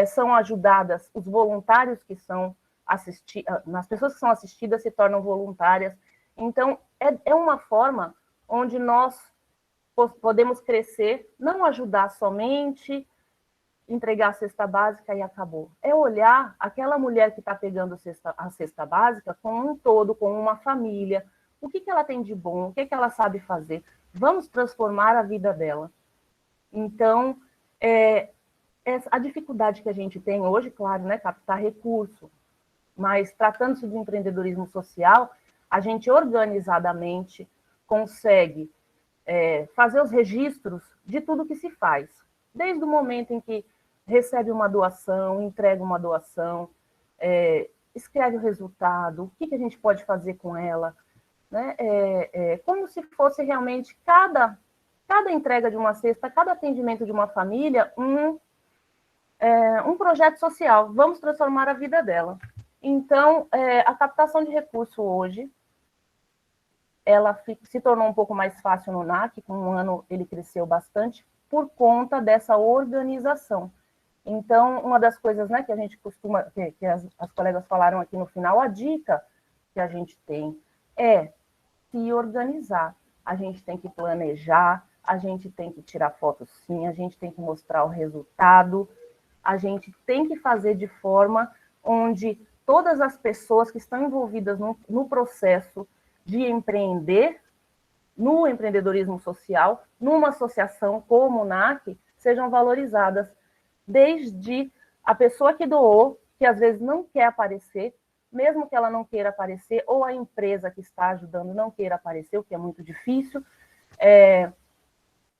são ajudadas, os voluntários que são assistidas, as pessoas que são assistidas se tornam voluntárias. Então, é uma forma onde nós podemos crescer, não ajudar somente, entregar a cesta básica e acabou. É olhar aquela mulher que está pegando a cesta básica como um todo, como uma família. O que ela tem de bom? O que ela sabe fazer? Vamos transformar a vida dela. Então, a dificuldade que a gente tem hoje, claro, né, captar recurso, mas tratando-se de empreendedorismo social, a gente organizadamente consegue fazer os registros de tudo que se faz. Desde o momento em que recebe uma doação, entrega uma doação, escreve o resultado, o que a gente pode fazer com ela, né? Como se fosse realmente cada entrega de uma cesta, cada atendimento de uma família, um projeto social. Vamos transformar a vida dela. Então, a captação de recurso hoje, ela se tornou um pouco mais fácil no NAC, com um ano ele cresceu bastante, por conta dessa organização. Então, uma das coisas, né, que a gente costuma, que as colegas falaram aqui no final, a dica que a gente tem é se organizar. A gente tem que planejar, a gente tem que tirar foto sim, a gente tem que mostrar o resultado, a gente tem que fazer de forma onde todas as pessoas que estão envolvidas no processo de empreender, no empreendedorismo social, numa associação como o NAC, sejam valorizadas, desde a pessoa que doou, que às vezes não quer aparecer, mesmo que ela não queira aparecer, ou a empresa que está ajudando não queira aparecer, o que é muito difícil,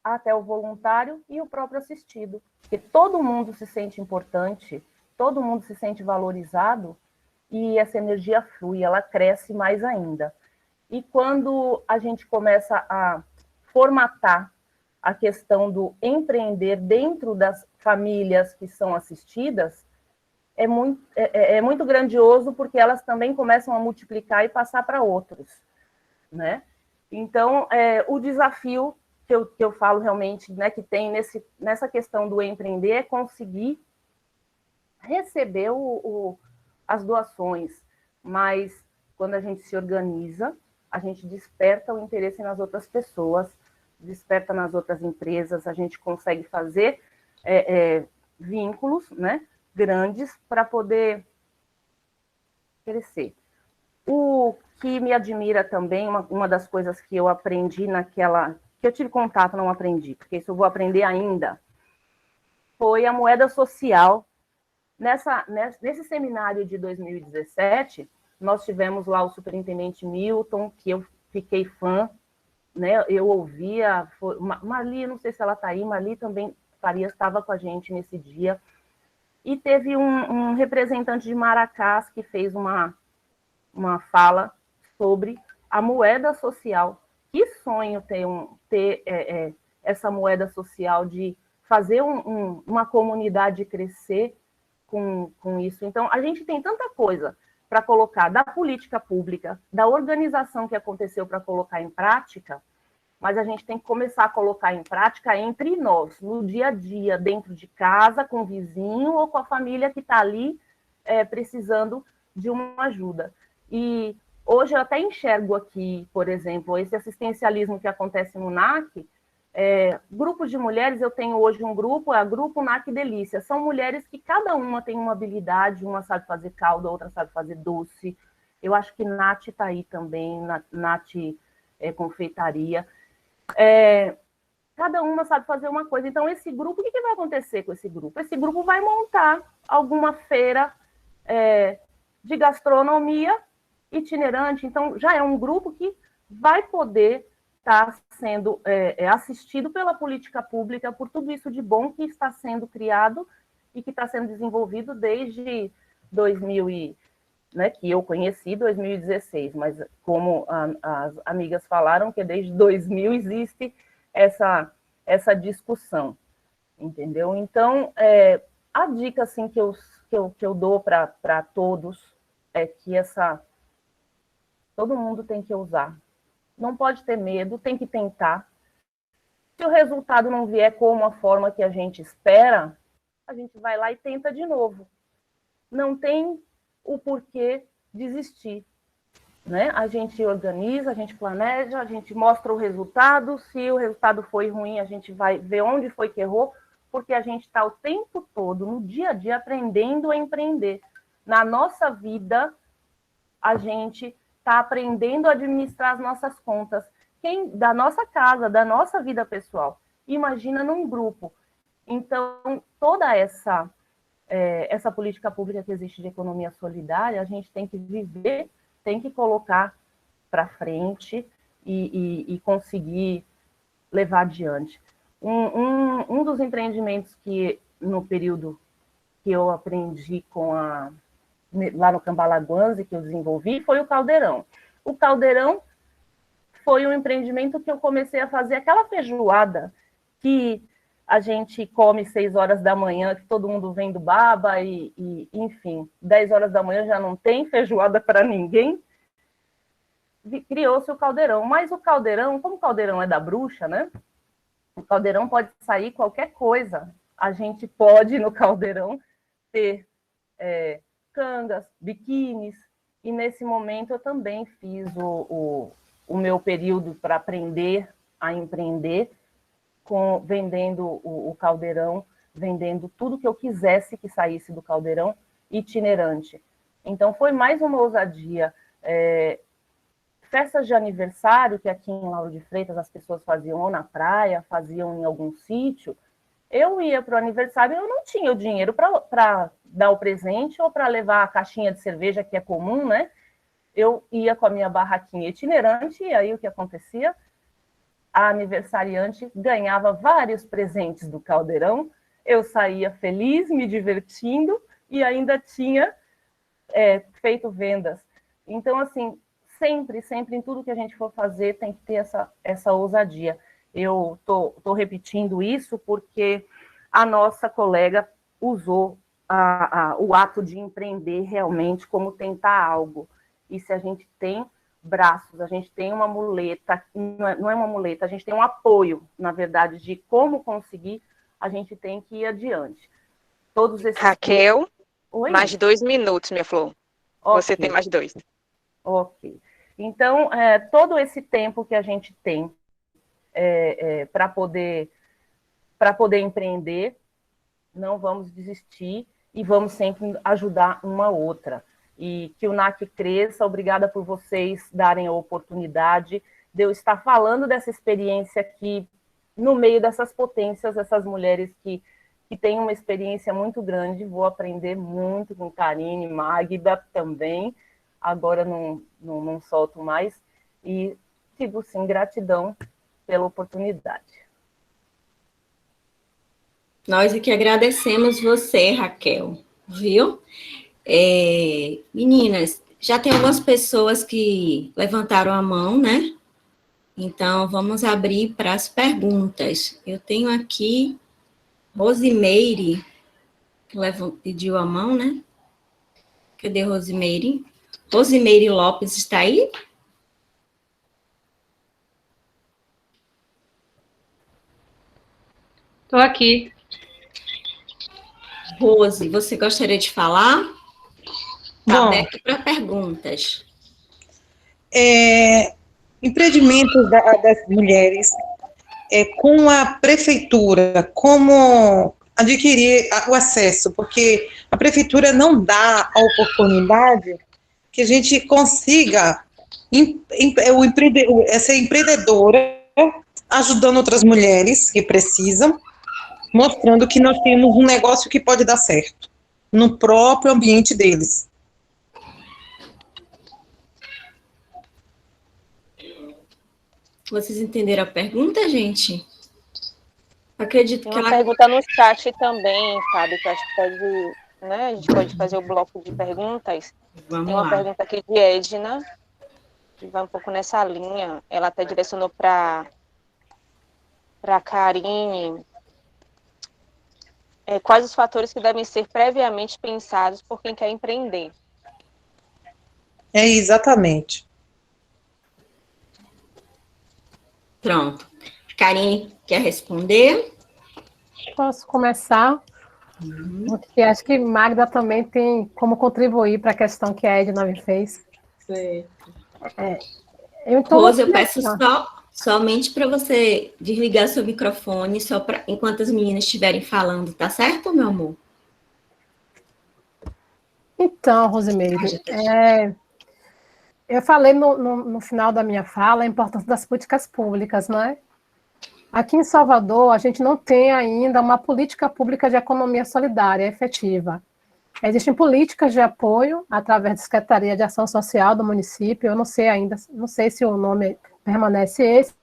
até o voluntário e o próprio assistido, porque todo mundo se sente importante, todo mundo se sente valorizado, e essa energia flui, ela cresce mais ainda. E quando a gente começa a formatar a questão do empreender dentro das famílias que são assistidas, é muito grandioso, porque elas também começam a multiplicar e passar para outros, né? Então, o desafio que eu falo realmente, né, que tem nessa questão do empreender é conseguir receber as doações, mas quando a gente se organiza, a gente desperta o interesse nas outras pessoas, desperta nas outras empresas, a gente consegue fazer vínculos, né, grandes para poder crescer. O que me admira também, uma das coisas que eu aprendi que eu tive contato, não aprendi, porque isso eu vou aprender ainda, foi a moeda social. Nesse seminário de 2017, nós tivemos lá o superintendente Milton, que eu fiquei fã, né? Eu ouvia, Marli, não sei se ela está aí, Marli também Farias estava com a gente nesse dia, e teve um representante de Maracás que fez uma fala sobre a moeda social. Que sonho ter essa moeda social, de fazer uma comunidade crescer com isso. Então, a gente tem tanta coisa para colocar da política pública, da organização que aconteceu para colocar em prática, mas a gente tem que começar a colocar em prática entre nós, no dia a dia, dentro de casa, com o vizinho ou com a família que está ali precisando de uma ajuda. E hoje eu até enxergo aqui, por exemplo, esse assistencialismo que acontece no NAC, grupos de mulheres, eu tenho hoje um grupo, é o Grupo NAC Delícia, são mulheres que cada uma tem uma habilidade, uma sabe fazer calda, outra sabe fazer doce, eu acho que Nath está aí também, Nath confeitaria, cada uma sabe fazer uma coisa. Então esse grupo, o que vai acontecer com esse grupo? Esse grupo vai montar alguma feira de gastronomia itinerante, então já é um grupo que vai poder estar sendo assistido pela política pública, por tudo isso de bom que está sendo criado e que está sendo desenvolvido desde 2000 que eu conheci, 2016, mas como as amigas falaram, que desde 2000 existe essa discussão, entendeu? Então, a dica assim, que eu dou para todos é que todo mundo tem que usar. Não pode ter medo, tem que tentar. Se o resultado não vier como a forma que a gente espera, a gente vai lá e tenta de novo. Não tem o porquê desistir. né? A gente organiza, a gente planeja, a gente mostra o resultado. Se o resultado foi ruim, a gente vai ver onde foi que errou, porque a gente está o tempo todo, no dia a dia, aprendendo a empreender. Na nossa vida, a gente está aprendendo a administrar as nossas contas, da nossa casa, da nossa vida pessoal. Imagina num grupo. Então, toda essa política pública que existe de economia solidária, a gente tem que viver, tem que colocar para frente e conseguir levar adiante. Um dos empreendimentos que, no período que eu aprendi lá no Cambalaguanze, que eu desenvolvi, foi o caldeirão. O caldeirão foi um empreendimento que eu comecei a fazer aquela feijoada que a gente come 6 horas da manhã, que todo mundo vem do baba, enfim, 10 horas da manhã já não tem feijoada para ninguém. Criou-se o caldeirão. Mas o caldeirão, como o caldeirão é da bruxa, né? O caldeirão pode sair qualquer coisa. A gente pode, no caldeirão, ter cangas, biquínis, e nesse momento eu também fiz o meu período para aprender a empreender, vendendo o caldeirão, vendendo tudo que eu quisesse que saísse do caldeirão, itinerante. Então, foi mais uma ousadia. Festas de aniversário, que aqui em Lauro de Freitas as pessoas faziam ou na praia, faziam em algum sítio, eu ia para o aniversário e eu não tinha o dinheiro para dar o presente ou para levar a caixinha de cerveja, que é comum, né? Eu ia com a minha barraquinha itinerante, e aí o que acontecia? A aniversariante ganhava vários presentes do caldeirão, eu saía feliz, me divertindo, e ainda tinha feito vendas. Então, assim, sempre em tudo que a gente for fazer, tem que ter essa ousadia. Eu estou repetindo isso porque a nossa colega usou o ato de empreender realmente como tentar algo. E se a gente tem braços, a gente tem uma muleta, não é uma muleta, a gente tem um apoio, na verdade, de como conseguir, a gente tem que ir adiante. Todos esses... Raquel, Oi? mais 2 minutos, minha flor. Okay. Você tem mais 2. Ok. Então, todo esse tempo que a gente tem para poder empreender, não vamos desistir e vamos sempre ajudar uma outra. E que o NAC cresça. Obrigada por vocês darem a oportunidade de eu estar falando dessa experiência aqui no meio dessas potências, essas mulheres que têm uma experiência muito grande. Vou aprender muito com Karine, Magda também. Agora não solto mais. E digo sim, gratidão pela oportunidade. Nós é que agradecemos você, Raquel, viu? Meninas, já tem algumas pessoas que levantaram a mão, né? Então, vamos abrir para as perguntas. Eu tenho aqui Rosimeire, que pediu a mão, né? Cadê Rosimeire? Rosimeire Lopes está aí? Estou aqui. Rose, você gostaria de falar? Está aberto para perguntas. Empreendimentos das mulheres com a prefeitura, como adquirir o acesso, porque a prefeitura não dá a oportunidade que a gente consiga ser empreendedora, ajudando outras mulheres que precisam, mostrando que nós temos um negócio que pode dar certo, no próprio ambiente deles. Vocês entenderam a pergunta, gente? Acredito Tem que uma ela... pergunta no chat também, Fábio, que acho que pode, né, a gente pode fazer o bloco de perguntas. Vamos Tem uma lá. pergunta aqui de Edna, que vai um pouco nessa linha. Ela até direcionou para Karine. Quais os fatores que devem ser previamente pensados por quem quer empreender? Exatamente. Pronto. Karine, quer responder? Posso começar? Porque acho que Magda também tem como contribuir para a questão que a Edna me fez. Certo. Rose, eu peço somente para você desligar seu microfone, só para enquanto as meninas estiverem falando, tá certo, meu amor? Então, Rosimeire, eu falei no final da minha fala a importância das políticas públicas, não é? Aqui em Salvador, a gente não tem ainda uma política pública de economia solidária efetiva. Existem políticas de apoio através da Secretaria de Ação Social do município, eu não sei ainda, não sei se o nome permanece esse,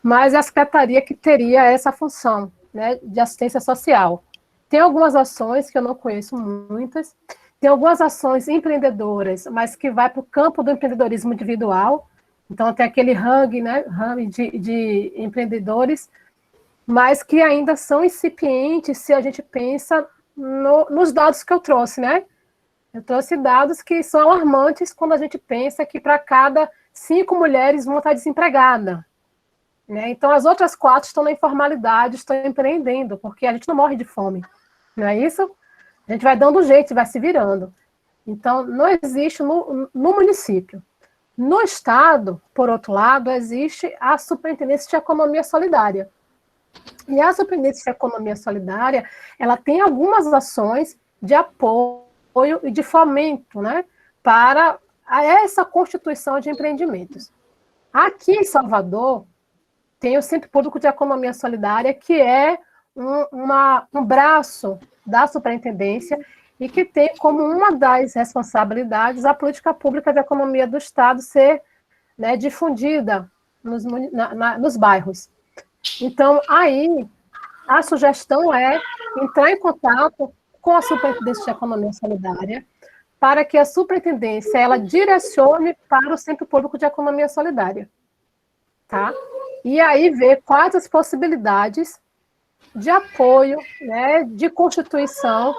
mas é a secretaria que teria essa função, né, de assistência social. Tem algumas ações que eu não conheço muitas, tem algumas ações empreendedoras, mas que vai para o campo do empreendedorismo individual, então tem aquele ranking, né, de empreendedores, mas que ainda são incipientes se a gente pensa nos dados que eu trouxe, né? Eu trouxe dados que são alarmantes quando a gente pensa que para cada 5 mulheres vão estar desempregadas, né? Então as outras 4 estão na informalidade, estão empreendendo, porque a gente não morre de fome, não é isso? A gente vai dando jeito, vai se virando. Então, não existe no município. No Estado, por outro lado, existe a Superintendência de Economia Solidária. E a Superintendência de Economia Solidária, ela tem algumas ações de apoio e de fomento, né, para essa constituição de empreendimentos. Aqui em Salvador, tem o Centro Público de Economia Solidária, que é um braço da Superintendência e que tem como uma das responsabilidades a política pública de economia do Estado ser, né, difundida nos bairros. Então, aí, a sugestão é entrar em contato com a Superintendência de Economia Solidária para que a Superintendência ela direcione para o Centro Público de Economia Solidária. Tá? E aí ver quais as possibilidades de apoio, né, de constituição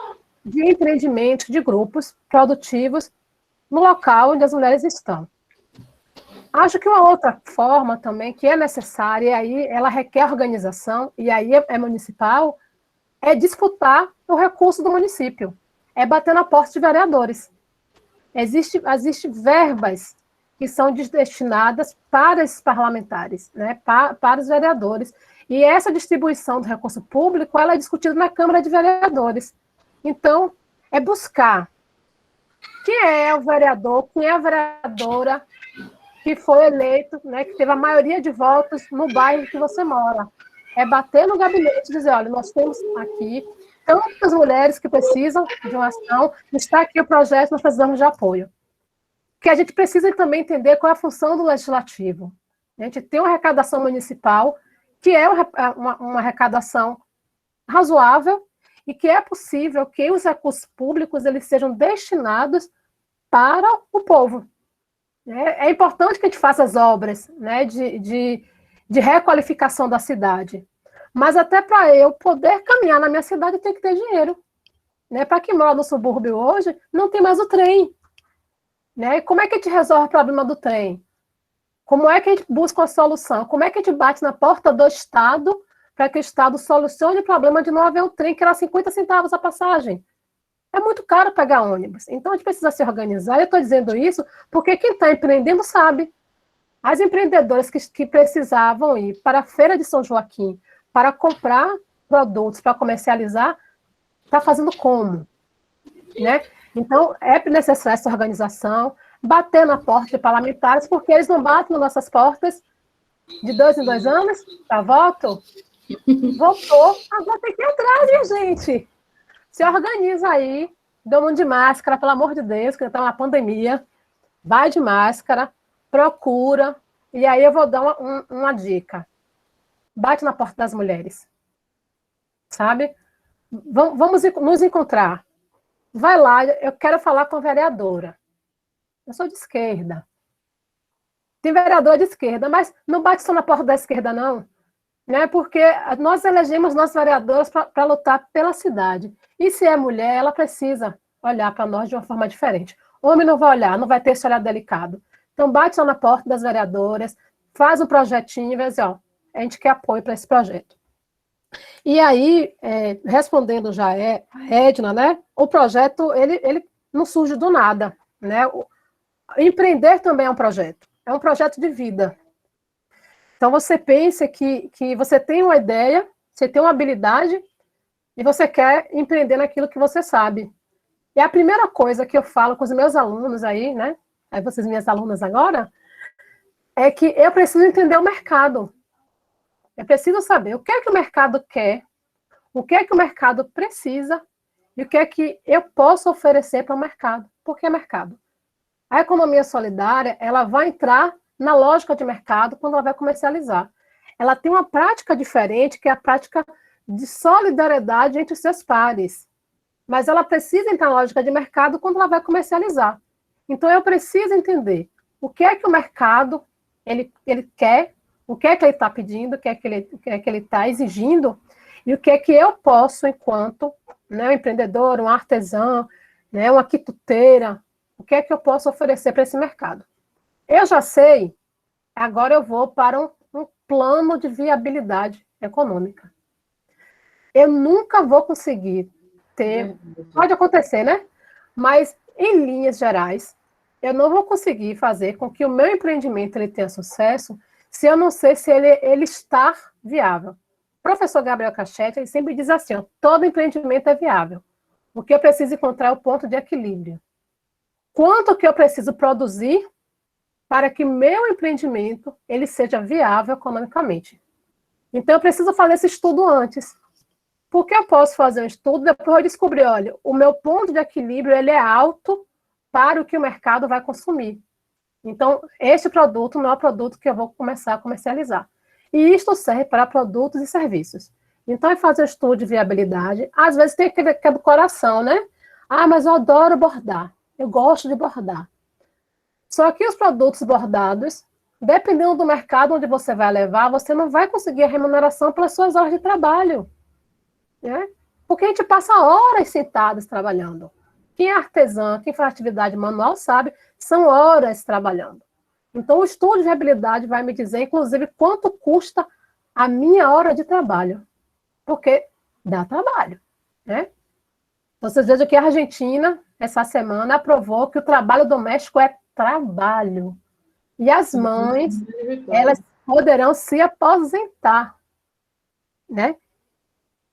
de empreendimentos, de grupos produtivos no local onde as mulheres estão. Acho que uma outra forma também que é necessária, e aí ela requer organização, e aí é municipal, é disputar o recurso do município, é bater na porta de vereadores. Existem verbas que são destinadas para esses parlamentares, né, para os vereadores, e essa distribuição do recurso público ela é discutida na Câmara de Vereadores. Então, é buscar quem é o vereador, quem é a vereadora que foi eleito, né, que teve a maioria de votos no bairro que você mora. É bater no gabinete e dizer, olha, nós temos aqui tantas mulheres que precisam de uma ação, está aqui o projeto, nós precisamos de apoio. Que a gente precisa também entender qual é a função do legislativo. A gente tem uma arrecadação municipal, que é uma arrecadação razoável, e que é possível que os recursos públicos eles sejam destinados para o povo. É importante que a gente faça as obras, né, de requalificação da cidade, mas até para eu poder caminhar na minha cidade, eu tenho que ter dinheiro. Né? Para quem mora no subúrbio hoje, não tem mais o trem. Né? Como é que a gente resolve o problema do trem? Como é que a gente busca uma solução? Como é que a gente bate na porta do Estado para que o Estado solucione o problema de não haver um trem que era 50 centavos a passagem? É muito caro pegar ônibus. Então, a gente precisa se organizar. Eu estou dizendo isso porque quem está empreendendo sabe. As empreendedoras que precisavam ir para a Feira de São Joaquim para comprar produtos, para comercializar, está fazendo como? Né? Então, é necessária essa organização, bater na porta de parlamentares, porque eles não batem nas nossas portas de 2 em 2 anos, para voto. Voltou, agora tem que ir atrás, minha gente. Se organiza aí, dê um de máscara, pelo amor de Deus, que está uma pandemia, vai de máscara, procura, e aí eu vou dar uma dica. Bate na porta das mulheres, sabe? Vamos nos encontrar. Vai lá, eu quero falar com a vereadora. Eu sou de esquerda. Tem vereadora de esquerda, mas não bate só na porta da esquerda, não. Né? Porque nós elegemos nossos vereadores para lutar pela cidade. E se é mulher, ela precisa olhar para nós de uma forma diferente. Homem não vai olhar, não vai ter esse olhar delicado. Então, bate só na porta das vereadoras, faz um projetinho e vai dizer, ó, a gente quer apoio para esse projeto. E aí, respondendo já a Edna, né, o projeto, ele não surge do nada, né? Empreender também é um projeto de vida. Então, você pensa que você tem uma ideia, você tem uma habilidade, e você quer empreender naquilo que você sabe. E a primeira coisa que eu falo com os meus alunos aí, né? Aí vocês, minhas alunas agora, é que eu preciso entender o mercado. Eu preciso saber o que é que o mercado quer, o que é que o mercado precisa e o que é que eu posso oferecer para o mercado. Por que mercado? A economia solidária, ela vai entrar na lógica de mercado quando ela vai comercializar. Ela tem uma prática diferente, que é a prática de solidariedade entre os seus pares. Mas ela precisa entrar na lógica de mercado quando ela vai comercializar. Então, eu preciso entender o que é que o mercado ele quer, o que é que ele está pedindo, o que é que ele está exigindo, e o que é que eu posso, enquanto, né, um empreendedor, um artesão, né, uma quituteira, o que é que eu posso oferecer para esse mercado. Eu já sei, agora eu vou para um plano de viabilidade econômica. Eu nunca vou conseguir ter, pode acontecer, né? Mas, em linhas gerais, eu não vou conseguir fazer com que o meu empreendimento ele tenha sucesso se eu não sei se ele está viável. O professor Gabriel Cachetti, ele sempre diz assim, ó, todo empreendimento é viável. O que eu preciso encontrar é o ponto de equilíbrio. Quanto que eu preciso produzir para que meu empreendimento ele seja viável economicamente? Então, eu preciso fazer esse estudo antes. Porque eu posso fazer um estudo, depois eu descobrir, olha, o meu ponto de equilíbrio ele é alto para o que o mercado vai consumir. Então, este produto não é o produto que eu vou começar a comercializar. E isto serve para produtos e serviços. Então, é fazer um estudo de viabilidade. Às vezes tem aquele que é do coração, né? Ah, mas eu adoro bordar. Eu gosto de bordar. Só que os produtos bordados, dependendo do mercado onde você vai levar, você não vai conseguir a remuneração pelas suas horas de trabalho. Né? Porque a gente passa horas sentados trabalhando. Quem é artesã, quem faz atividade manual sabe, são horas trabalhando. Então, o estudo de viabilidade vai me dizer, inclusive, quanto custa a minha hora de trabalho. Porque dá trabalho. Né? Então, vocês vejam que a Argentina, essa semana, aprovou que o trabalho doméstico é trabalho. E as mães, elas poderão se aposentar. Né?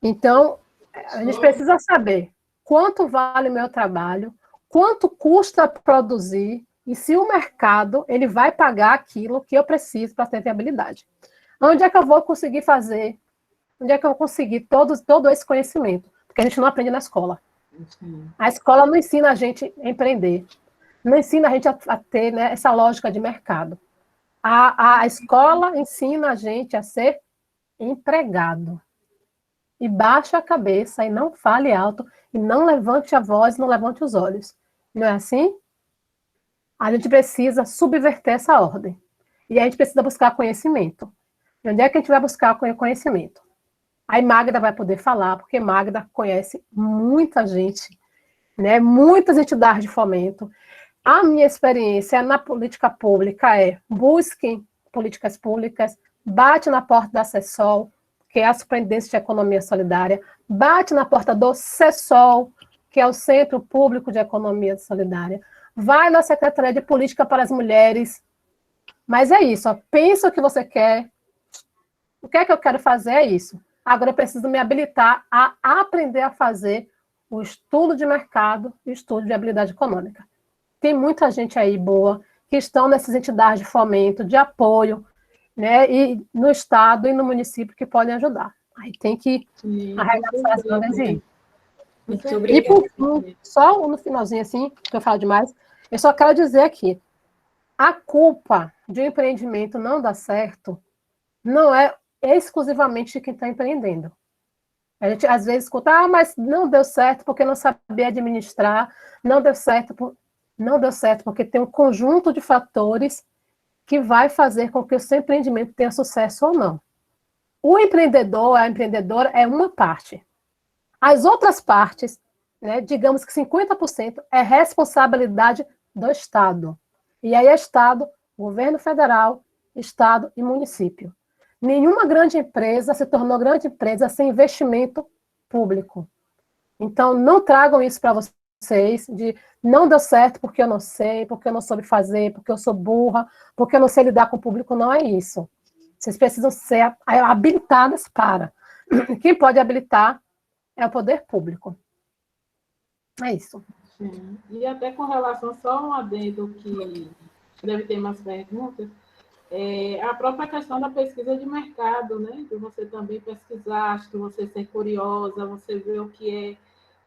Então, a gente precisa saber quanto vale o meu trabalho, quanto custa produzir e se o mercado ele vai pagar aquilo que eu preciso para ter viabilidade. Onde é que eu vou conseguir fazer? Onde é que eu vou conseguir todo esse conhecimento? Porque a gente não aprende na escola. A escola não ensina a gente a empreender, não ensina a gente a ter, né, essa lógica de mercado. A escola ensina a gente a ser empregado. E baixe a cabeça, e não fale alto, e não levante a voz, não levante os olhos. Não é assim? A gente precisa subverter essa ordem. E a gente precisa buscar conhecimento. E onde é que a gente vai buscar conhecimento? Aí Magda vai poder falar, porque Magda conhece muita gente, né? Muitas entidades de fomento. A minha experiência na política pública é: busquem políticas públicas, bate na porta da CESOL, que é a Superintendência de Economia Solidária, bate na porta do CESOL, que é o Centro Público de Economia Solidária, vai na Secretaria de Política para as Mulheres. Mas é isso, ó, pensa o que você quer, o que é que eu quero fazer é isso. Agora eu preciso me habilitar a aprender a fazer o estudo de mercado e o estudo de habilidade econômica. Tem muita gente aí boa que estão nessas entidades de fomento, de apoio, né, e no estado e no município que podem ajudar. Aí tem que arregaçar as mangas e ir. Muito obrigada. E por fim, só no finalzinho assim, que eu falo demais, eu só quero dizer aqui, a culpa de um empreendimento não dar certo não é exclusivamente de quem está empreendendo. A gente às vezes escuta, mas não deu certo porque não sabia administrar, não deu certo porque tem um conjunto de fatores que vai fazer com que o seu empreendimento tenha sucesso ou não. O empreendedor, a empreendedora é uma parte. As outras partes, né, digamos que 50% é responsabilidade do Estado. E aí é Estado, governo federal, Estado e município. Nenhuma grande empresa se tornou grande empresa sem investimento público. Então, não tragam isso para vocês vocês, de não deu certo porque eu não sei, porque eu não soube fazer, porque eu sou burra, porque eu não sei lidar com o público, não é isso. Vocês precisam ser habilitadas para. Quem pode habilitar é o poder público. É isso. Sim. E até com relação, só um adendo que deve ter mais perguntas, a própria questão da pesquisa de mercado, né? De você também pesquisar, acho que você ser curiosa, você ver o que é,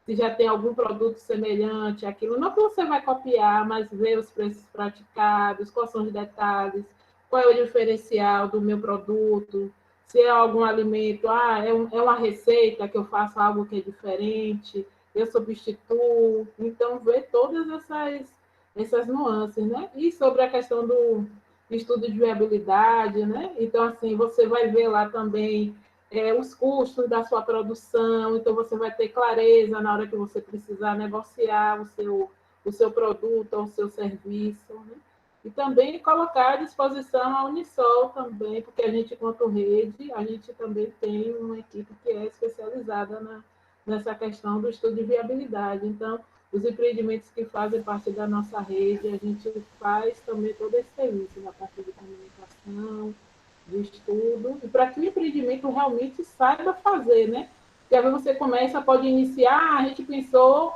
se já tem algum produto semelhante àquilo. Não que você vai copiar, mas ver os preços praticados, quais são os detalhes, qual é o diferencial do meu produto, se é algum alimento, é uma receita que eu faço algo que é diferente, eu substituo. Então, ver todas essas nuances, né? E sobre a questão do estudo de viabilidade, né? Então, assim, você vai ver lá também os custos da sua produção, então você vai ter clareza na hora que você precisar negociar o seu produto ou o seu serviço, né? E também colocar à disposição a Unisol também, porque a gente, quanto rede, a gente também tem uma equipe que é especializada nessa questão do estudo de viabilidade. Então, os empreendimentos que fazem parte da nossa rede, a gente faz também todo esse serviço da parte de comunicação, de estudo, e para que o empreendimento realmente saiba fazer, né? Porque às vezes você começa, pode iniciar, a gente pensou,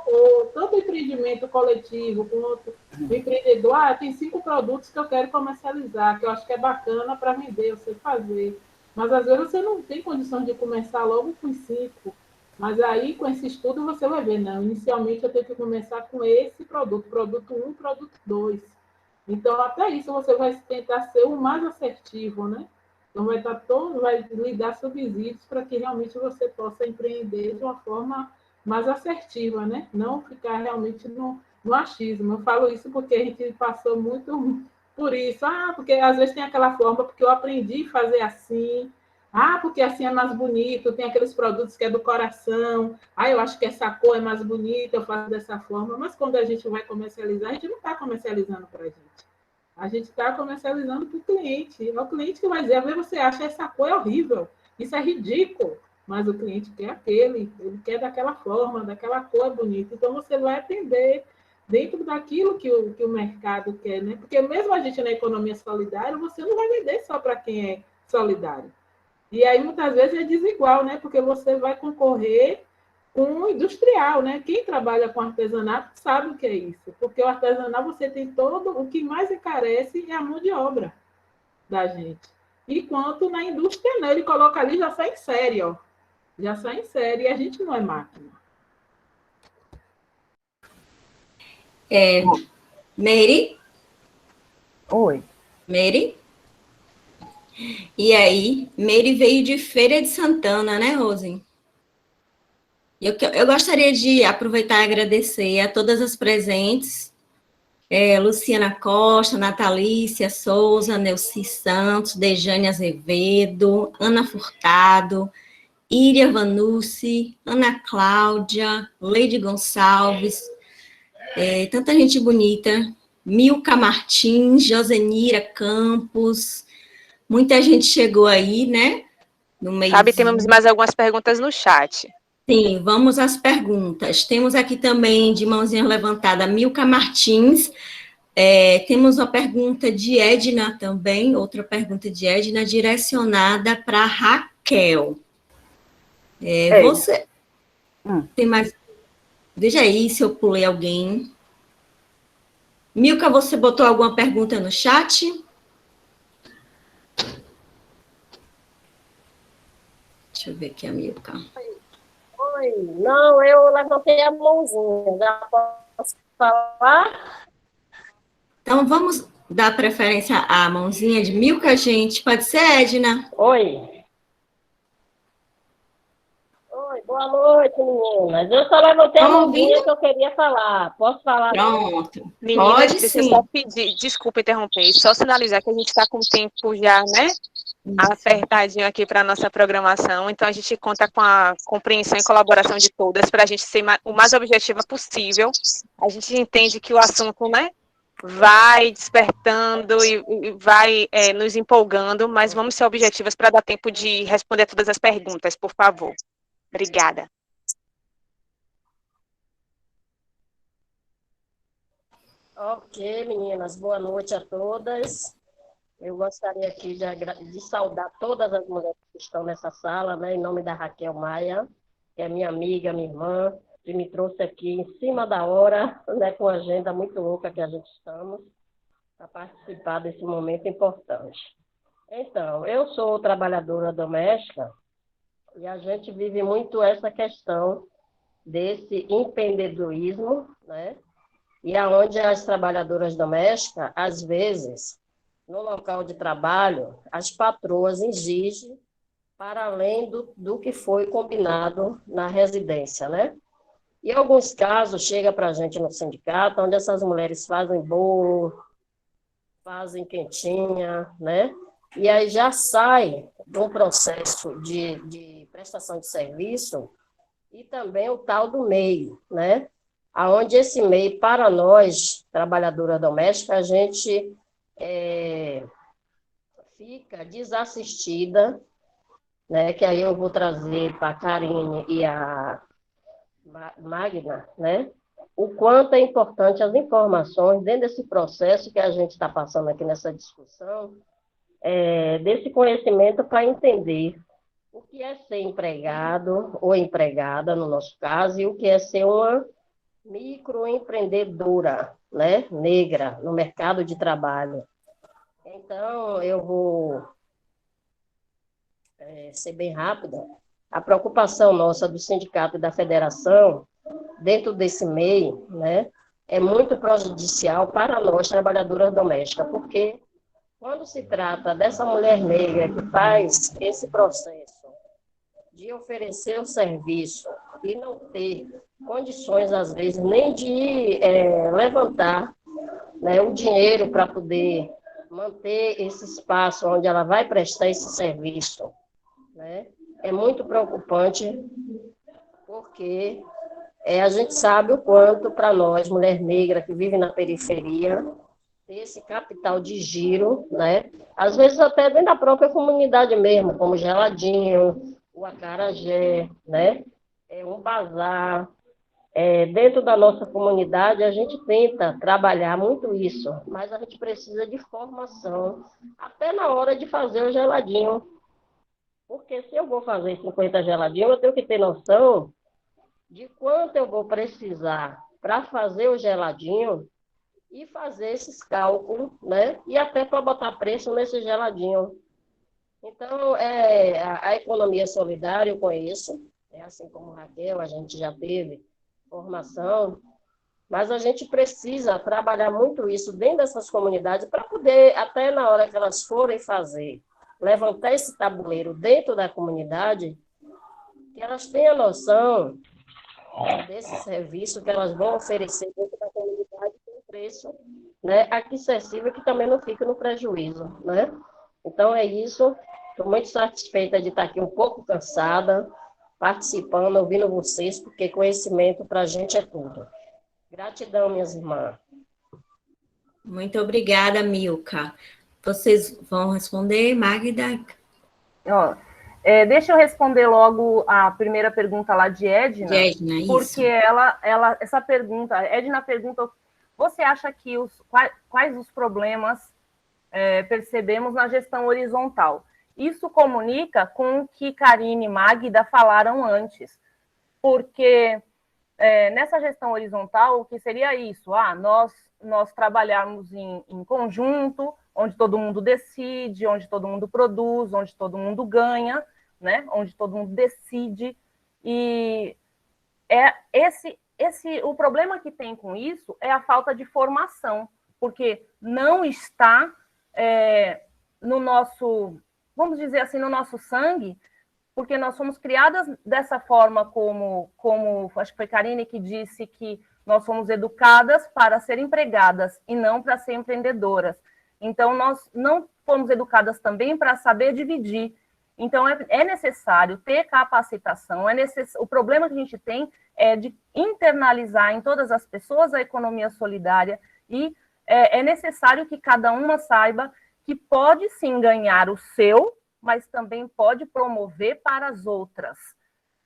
tanto o empreendimento coletivo quanto o empreendedor, tem 5 produtos que eu quero comercializar, que eu acho que é bacana para vender, eu sei fazer. Mas às vezes você não tem condições de começar logo com 5. Mas aí, com esse estudo, você vai ver, não, inicialmente eu tenho que começar com esse produto, produto 1, produto 2. Então, até isso você vai tentar ser o mais assertivo, né? Então, vai lhe dar subsídios para que realmente você possa empreender de uma forma mais assertiva, né? Não ficar realmente no achismo. Eu falo isso porque a gente passou muito por isso. Porque às vezes tem aquela forma, porque eu aprendi a fazer assim. Porque assim é mais bonito, tem aqueles produtos que é do coração. Eu acho que essa cor é mais bonita, eu faço dessa forma. Mas quando a gente vai comercializar, a gente não está comercializando para a gente. A gente está comercializando para o cliente. É o cliente que vai dizer, às vezes você acha essa cor é horrível, isso é ridículo, mas o cliente quer ele quer daquela forma, daquela cor bonita. Então, você vai atender dentro daquilo que o mercado quer, né? Porque mesmo a gente na economia solidária, você não vai vender só para quem é solidário. E aí, muitas vezes, é desigual, né? Porque você vai concorrer com o industrial, né? Quem trabalha com artesanato sabe o que é isso. Porque o artesanato, você tem todo... O que mais encarece é a mão de obra da gente. Enquanto na indústria, né? Ele coloca ali, já sai em série, ó. Já sai em série. E a gente não é máquina. Mary? Oi. Mary? E aí, Mary veio de Feira de Santana, né, Rose? Eu gostaria de aproveitar e agradecer a todas as presentes, Luciana Costa, Natalícia Souza, Neuci Santos, Dejane Azevedo, Ana Furtado, Íria Vanucci, Ana Cláudia, Leide Gonçalves, tanta gente bonita, Milka Martins, Josenira Campos, muita gente chegou aí, né? No meio. Sabe, temos mais algumas perguntas no chat. Sim, vamos às perguntas. Temos aqui também, de mãozinha levantada, Milka Martins. Temos uma pergunta de Edna também, outra pergunta de Edna, direcionada para Raquel. Você tem mais... Veja aí se eu pulei alguém. Milka, você botou alguma pergunta no chat? Deixa eu ver aqui a Milka. Oi, não, eu levantei a mãozinha. Já posso falar? Então, vamos dar preferência à mãozinha de Milka, gente. Pode ser, Edna? Oi. Oi, boa noite, meninas. Eu só levantei a mãozinha que eu queria falar. Posso falar? Pronto. Meninas, Pode deixa eu sim. só pedir, desculpa interromper, só sinalizar que a gente está com o tempo já, né? Apertadinho aqui para a nossa programação, então a gente conta com a compreensão e colaboração de todas para a gente ser o mais objetiva possível. A gente entende que o assunto, né, vai despertando e vai nos empolgando, mas vamos ser objetivas para dar tempo de responder todas as perguntas, por favor. Obrigada. Ok, meninas, boa noite a todas. Eu gostaria aqui de saudar todas as mulheres que estão nessa sala, né, em nome da Raquel Maia, que é minha amiga, minha irmã, que me trouxe aqui em cima da hora, né, com a agenda muito louca que a gente estamos, para participar desse momento importante. Então, eu sou trabalhadora doméstica e a gente vive muito essa questão desse empreendedorismo, né? E aonde as trabalhadoras domésticas, às vezes, no local de trabalho, as patroas exigem para além do que foi combinado na residência, né? E em alguns casos, chega para a gente no sindicato, onde essas mulheres fazem bolo, fazem quentinha, né? E aí já sai de um processo de prestação de serviço e também o tal do MEI, né? Aonde esse MEI, para nós, trabalhadora doméstica, a gente fica desassistida, né? Que aí eu vou trazer para a Karine e a Magna, né? O quanto é importante as informações dentro desse processo que a gente está passando aqui nessa discussão, desse conhecimento para entender o que é ser empregado ou empregada, no nosso caso, e o que é ser uma microempreendedora, né, negra, no mercado de trabalho. Então, eu vou ser bem rápida. A preocupação nossa do sindicato e da federação, dentro desse meio, né, é muito prejudicial para nós, trabalhadoras domésticas, porque quando se trata dessa mulher negra que faz esse processo de oferecer o serviço e não ter condições, às vezes, nem de levantar, né, o dinheiro para poder manter esse espaço onde ela vai prestar esse serviço, né, é muito preocupante, porque a gente sabe o quanto, para nós, mulher negra que vive na periferia, esse capital de giro, né? Às vezes até dentro da própria comunidade mesmo, como Geladinho, o acarajé, né? Um bazar. Dentro da nossa comunidade, a gente tenta trabalhar muito isso, mas a gente precisa de formação, até na hora de fazer o geladinho. Porque se eu vou fazer 50 geladinhos, eu tenho que ter noção de quanto eu vou precisar para fazer o geladinho e fazer esses cálculos, né? E até para botar preço nesse geladinho. Então, a economia solidária eu conheço, assim como Raquel, a gente já teve formação, mas a gente precisa trabalhar muito isso dentro dessas comunidades para poder, até na hora que elas forem fazer, levantar esse tabuleiro dentro da comunidade, que elas tenham noção desse serviço que elas vão oferecer dentro da comunidade com preço, né, acessível, que também não fique no prejuízo, né? Então é isso, estou muito satisfeita de estar aqui um pouco cansada, participando, ouvindo vocês, porque conhecimento para a gente é tudo. Gratidão, minhas irmãs. Muito obrigada, Milka. Vocês vão responder, Magda? Deixa eu responder logo a primeira pergunta lá de Edna, porque essa pergunta, a Edna pergunta, você acha que quais os problemas percebemos na gestão horizontal? Isso comunica com o que Karine e Magda falaram antes, porque nessa gestão horizontal, o que seria isso? Nós trabalharmos em conjunto, onde todo mundo decide, onde todo mundo produz, onde todo mundo ganha, né? Onde todo mundo decide. E o problema que tem com isso é a falta de formação, porque não está no nosso, vamos dizer assim, no nosso sangue, porque nós fomos criadas dessa forma, como acho que foi Karine que disse que nós fomos educadas para ser empregadas e não para ser empreendedoras. Então, nós não fomos educadas também para saber dividir. Então, é necessário ter capacitação, o problema que a gente tem é de internalizar em todas as pessoas a economia solidária e é necessário que cada uma saiba que pode sim ganhar o seu, mas também pode promover para as outras,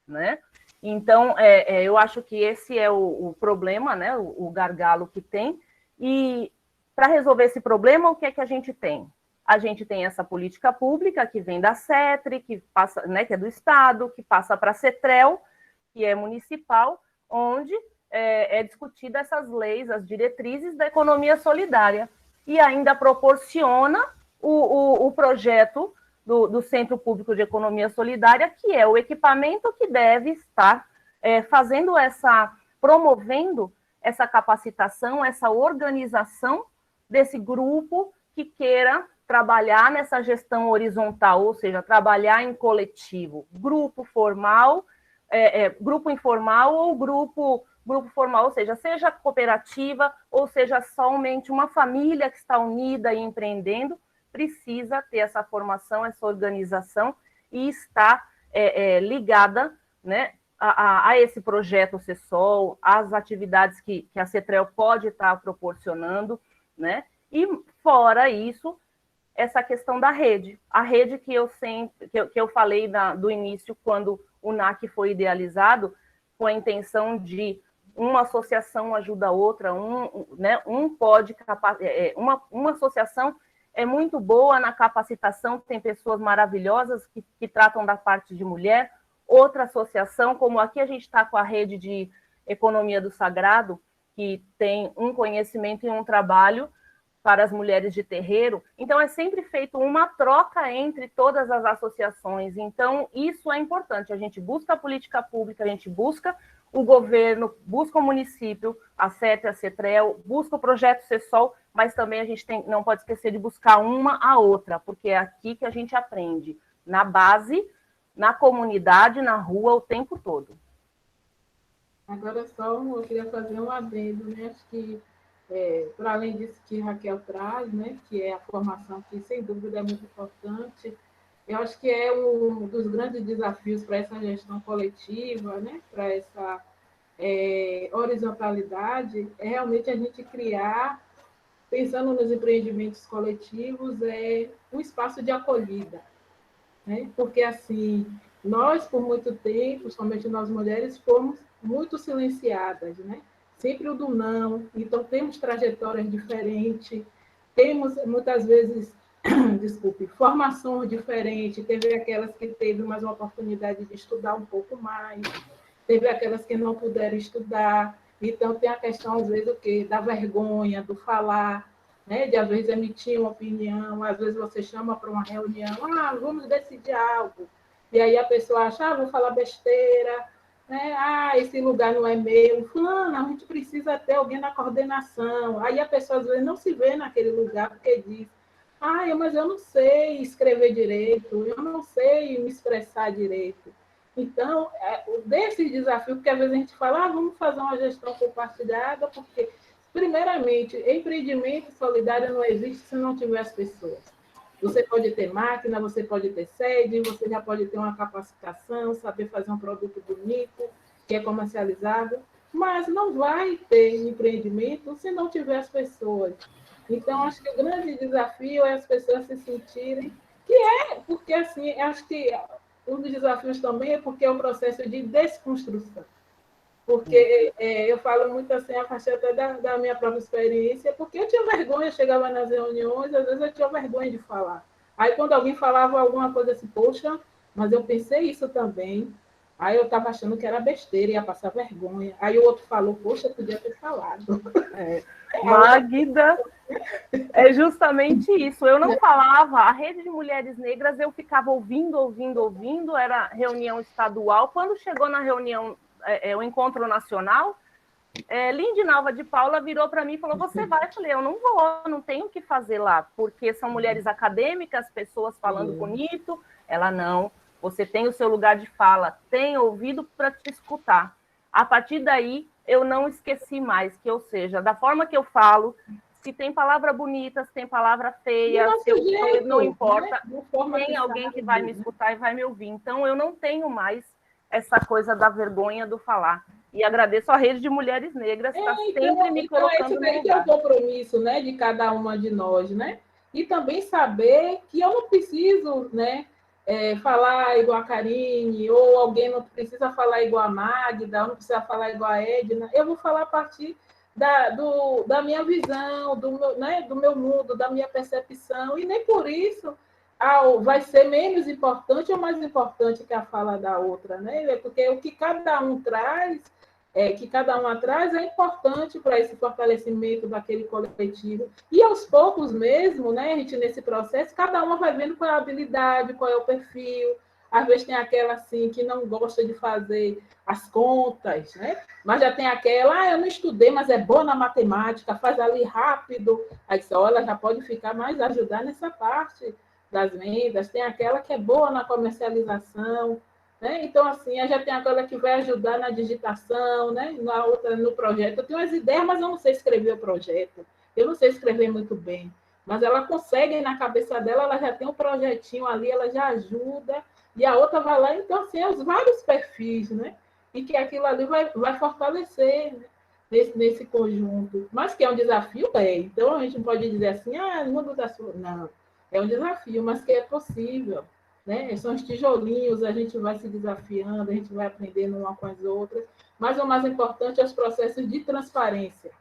né? Então, eu acho que esse é o problema, né? O gargalo que tem. E para resolver esse problema, o que é que a gente tem? A gente tem essa política pública que vem da CETRE, que passa, né, que é do Estado, que passa para a CETREL, que é municipal, onde é discutida essas leis, as diretrizes da economia solidária, e ainda proporciona o projeto do Centro Público de Economia Solidária, que é o equipamento que deve estar promovendo essa capacitação, essa organização desse grupo que queira trabalhar nessa gestão horizontal, ou seja, trabalhar em coletivo, grupo formal, grupo informal ou grupo formal, ou seja cooperativa, ou seja somente uma família que está unida e empreendendo, precisa ter essa formação, essa organização e estar ligada, né, a esse projeto CESOL, às atividades que a CETREL pode estar proporcionando, né? E fora isso, essa questão da rede, a rede que eu falei do início, quando o NAC foi idealizado, com a intenção de uma associação ajuda a outra, uma associação é muito boa na capacitação, tem pessoas maravilhosas que tratam da parte de mulher, outra associação, como aqui a gente está com a rede de Economia do Sagrado, que tem um conhecimento e um trabalho para as mulheres de terreiro, então é sempre feito uma troca entre todas as associações, então isso é importante, a gente busca a política pública, a gente busca o governo, busca o município, a CETRE, a CETREL, busca o projeto CESOL, mas também a gente não pode esquecer de buscar uma a outra, porque é aqui que a gente aprende, na base, na comunidade, na rua, o tempo todo. Agora eu queria fazer um adendo, né? Acho que, para além disso que Raquel traz, né, que é a formação que, sem dúvida, é muito importante, eu acho que é um dos grandes desafios para essa gestão coletiva, né, para essa horizontalidade, é realmente a gente criar, pensando nos empreendimentos coletivos, um espaço de acolhida, né? Porque, assim, nós, por muito tempo, principalmente nós mulheres, fomos muito silenciadas, né? Sempre o do não, então temos trajetórias diferentes, temos, muitas vezes, formações diferentes, teve aquelas que teve mais uma oportunidade de estudar um pouco mais, teve aquelas que não puderam estudar, então tem a questão, às vezes, o quê? Da vergonha, do falar, né? De, às vezes, emitir uma opinião, às vezes você chama para uma reunião, vamos decidir algo, e aí a pessoa acha, vou falar besteira, né? Esse lugar não é meu, fulano, a gente precisa ter alguém na coordenação, aí a pessoa, às vezes, não se vê naquele lugar, porque diz, mas eu não sei escrever direito, eu não sei me expressar direito. Então, desse desafio, porque às vezes a gente fala, vamos fazer uma gestão compartilhada, porque, primeiramente, empreendimento solidário não existe se não tiver as pessoas. Você pode ter máquina, você pode ter sede, você já pode ter uma capacitação, saber fazer um produto bonito, que é comercializável, mas não vai ter empreendimento se não tiver as pessoas. Então, acho que o grande desafio é as pessoas se sentirem, porque, assim, acho que um dos desafios também é porque é um processo de desconstrução. Porque eu falo muito assim, a partir até da minha própria experiência, porque eu tinha vergonha, chegava nas reuniões, às vezes eu tinha vergonha de falar. Aí, quando alguém falava alguma coisa assim, poxa, mas eu pensei isso também, aí eu estava achando que era besteira, ia passar vergonha. Aí o outro falou, poxa, eu podia ter falado. Magda, é justamente isso. Eu não falava, a Rede de Mulheres Negras, eu ficava ouvindo, era reunião estadual. Quando chegou na reunião, o encontro nacional, Lindinalva de Paula virou para mim e falou, você vai? Eu falei, eu não vou, não tenho o que fazer lá, porque são mulheres acadêmicas, pessoas falando bonito. Ela, não, você tem o seu lugar de fala, tem ouvido para te escutar. A partir daí, eu não esqueci mais, ou seja, da forma que eu falo, se tem palavra bonita, se tem palavra feia, não importa, tem alguém que vai me escutar e vai me ouvir. Então, eu não tenho mais essa coisa da vergonha do falar. E agradeço a Rede de Mulheres Negras que está sempre me colocando no lugar. Esse é o compromisso, né, de cada uma de nós, né? E também saber que eu não preciso, né, falar igual a Karine, ou alguém não precisa falar igual a Magda, ou não precisa falar igual a Edna. Eu vou falar a partir da minha visão, do meu mundo, da minha percepção, e nem por isso vai ser menos importante ou mais importante que a fala da outra, né? Porque o que cada um traz, é importante para esse fortalecimento daquele coletivo. E aos poucos mesmo, né, a gente nesse processo, cada uma vai vendo qual é a habilidade, qual é o perfil. Às vezes tem aquela assim que não gosta de fazer as contas, né? Mas já tem aquela, eu não estudei, mas é boa na matemática, faz ali rápido. Aí só ela já pode ficar mais ajudar nessa parte das vendas. Tem aquela que é boa na comercialização, né? Então, assim, já tem aquela que vai ajudar na digitação, né? Na outra, no projeto. Eu tenho as ideias, mas eu não sei escrever o projeto. Eu não sei escrever muito bem. Mas ela consegue, na cabeça dela, ela já tem um projetinho ali, ela já ajuda, e a outra vai lá. Então, assim, os vários perfis, né? E que aquilo ali vai fortalecer, né? Nesse conjunto. Mas que é um desafio, é. Então, a gente não pode dizer assim, mundo da sua. Não. É um desafio, mas que é possível, né? São os tijolinhos, a gente vai se desafiando, a gente vai aprendendo uma com as outras, mas o mais importante é os processos de transparência.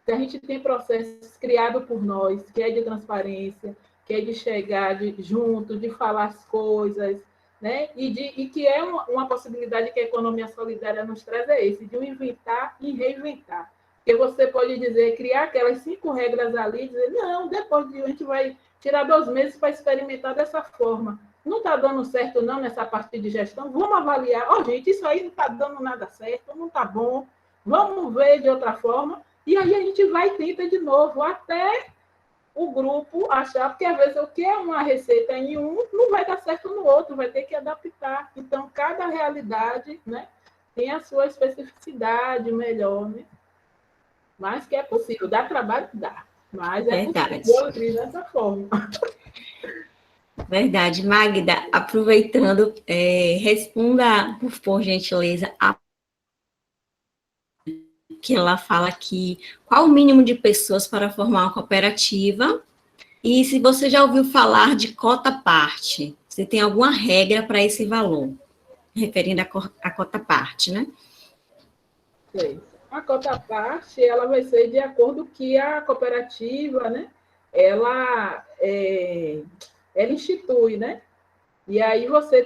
Que a gente tem processos criados por nós, que é de transparência, que é de chegar junto, de falar as coisas, né? E que é uma possibilidade que a economia solidária nos traz, é esse, de inventar e reinventar. Porque você pode dizer, criar aquelas 5 regras ali, dizer, não, depois a gente vai tirar 2 meses para experimentar dessa forma. Não está dando certo, não, nessa parte de gestão. Vamos avaliar. Gente, isso aí não está dando nada certo, não está bom. Vamos ver de outra forma. E aí a gente vai e tenta de novo, até o grupo achar, porque às vezes o que é uma receita em um não vai dar certo no outro, vai ter que adaptar. Então, cada realidade, né, tem a sua especificidade melhor, né? Mas que é possível. Dá trabalho? Dá. Mas é possível agir dessa forma. Verdade. Magda, aproveitando, responda, por gentileza, que ela fala aqui, qual o mínimo de pessoas para formar uma cooperativa? E se você já ouviu falar de cota-parte, você tem alguma regra para esse valor, referindo a cota-parte, né? A cota-parte, ela vai ser de acordo que a cooperativa, né, ela institui, né? E aí você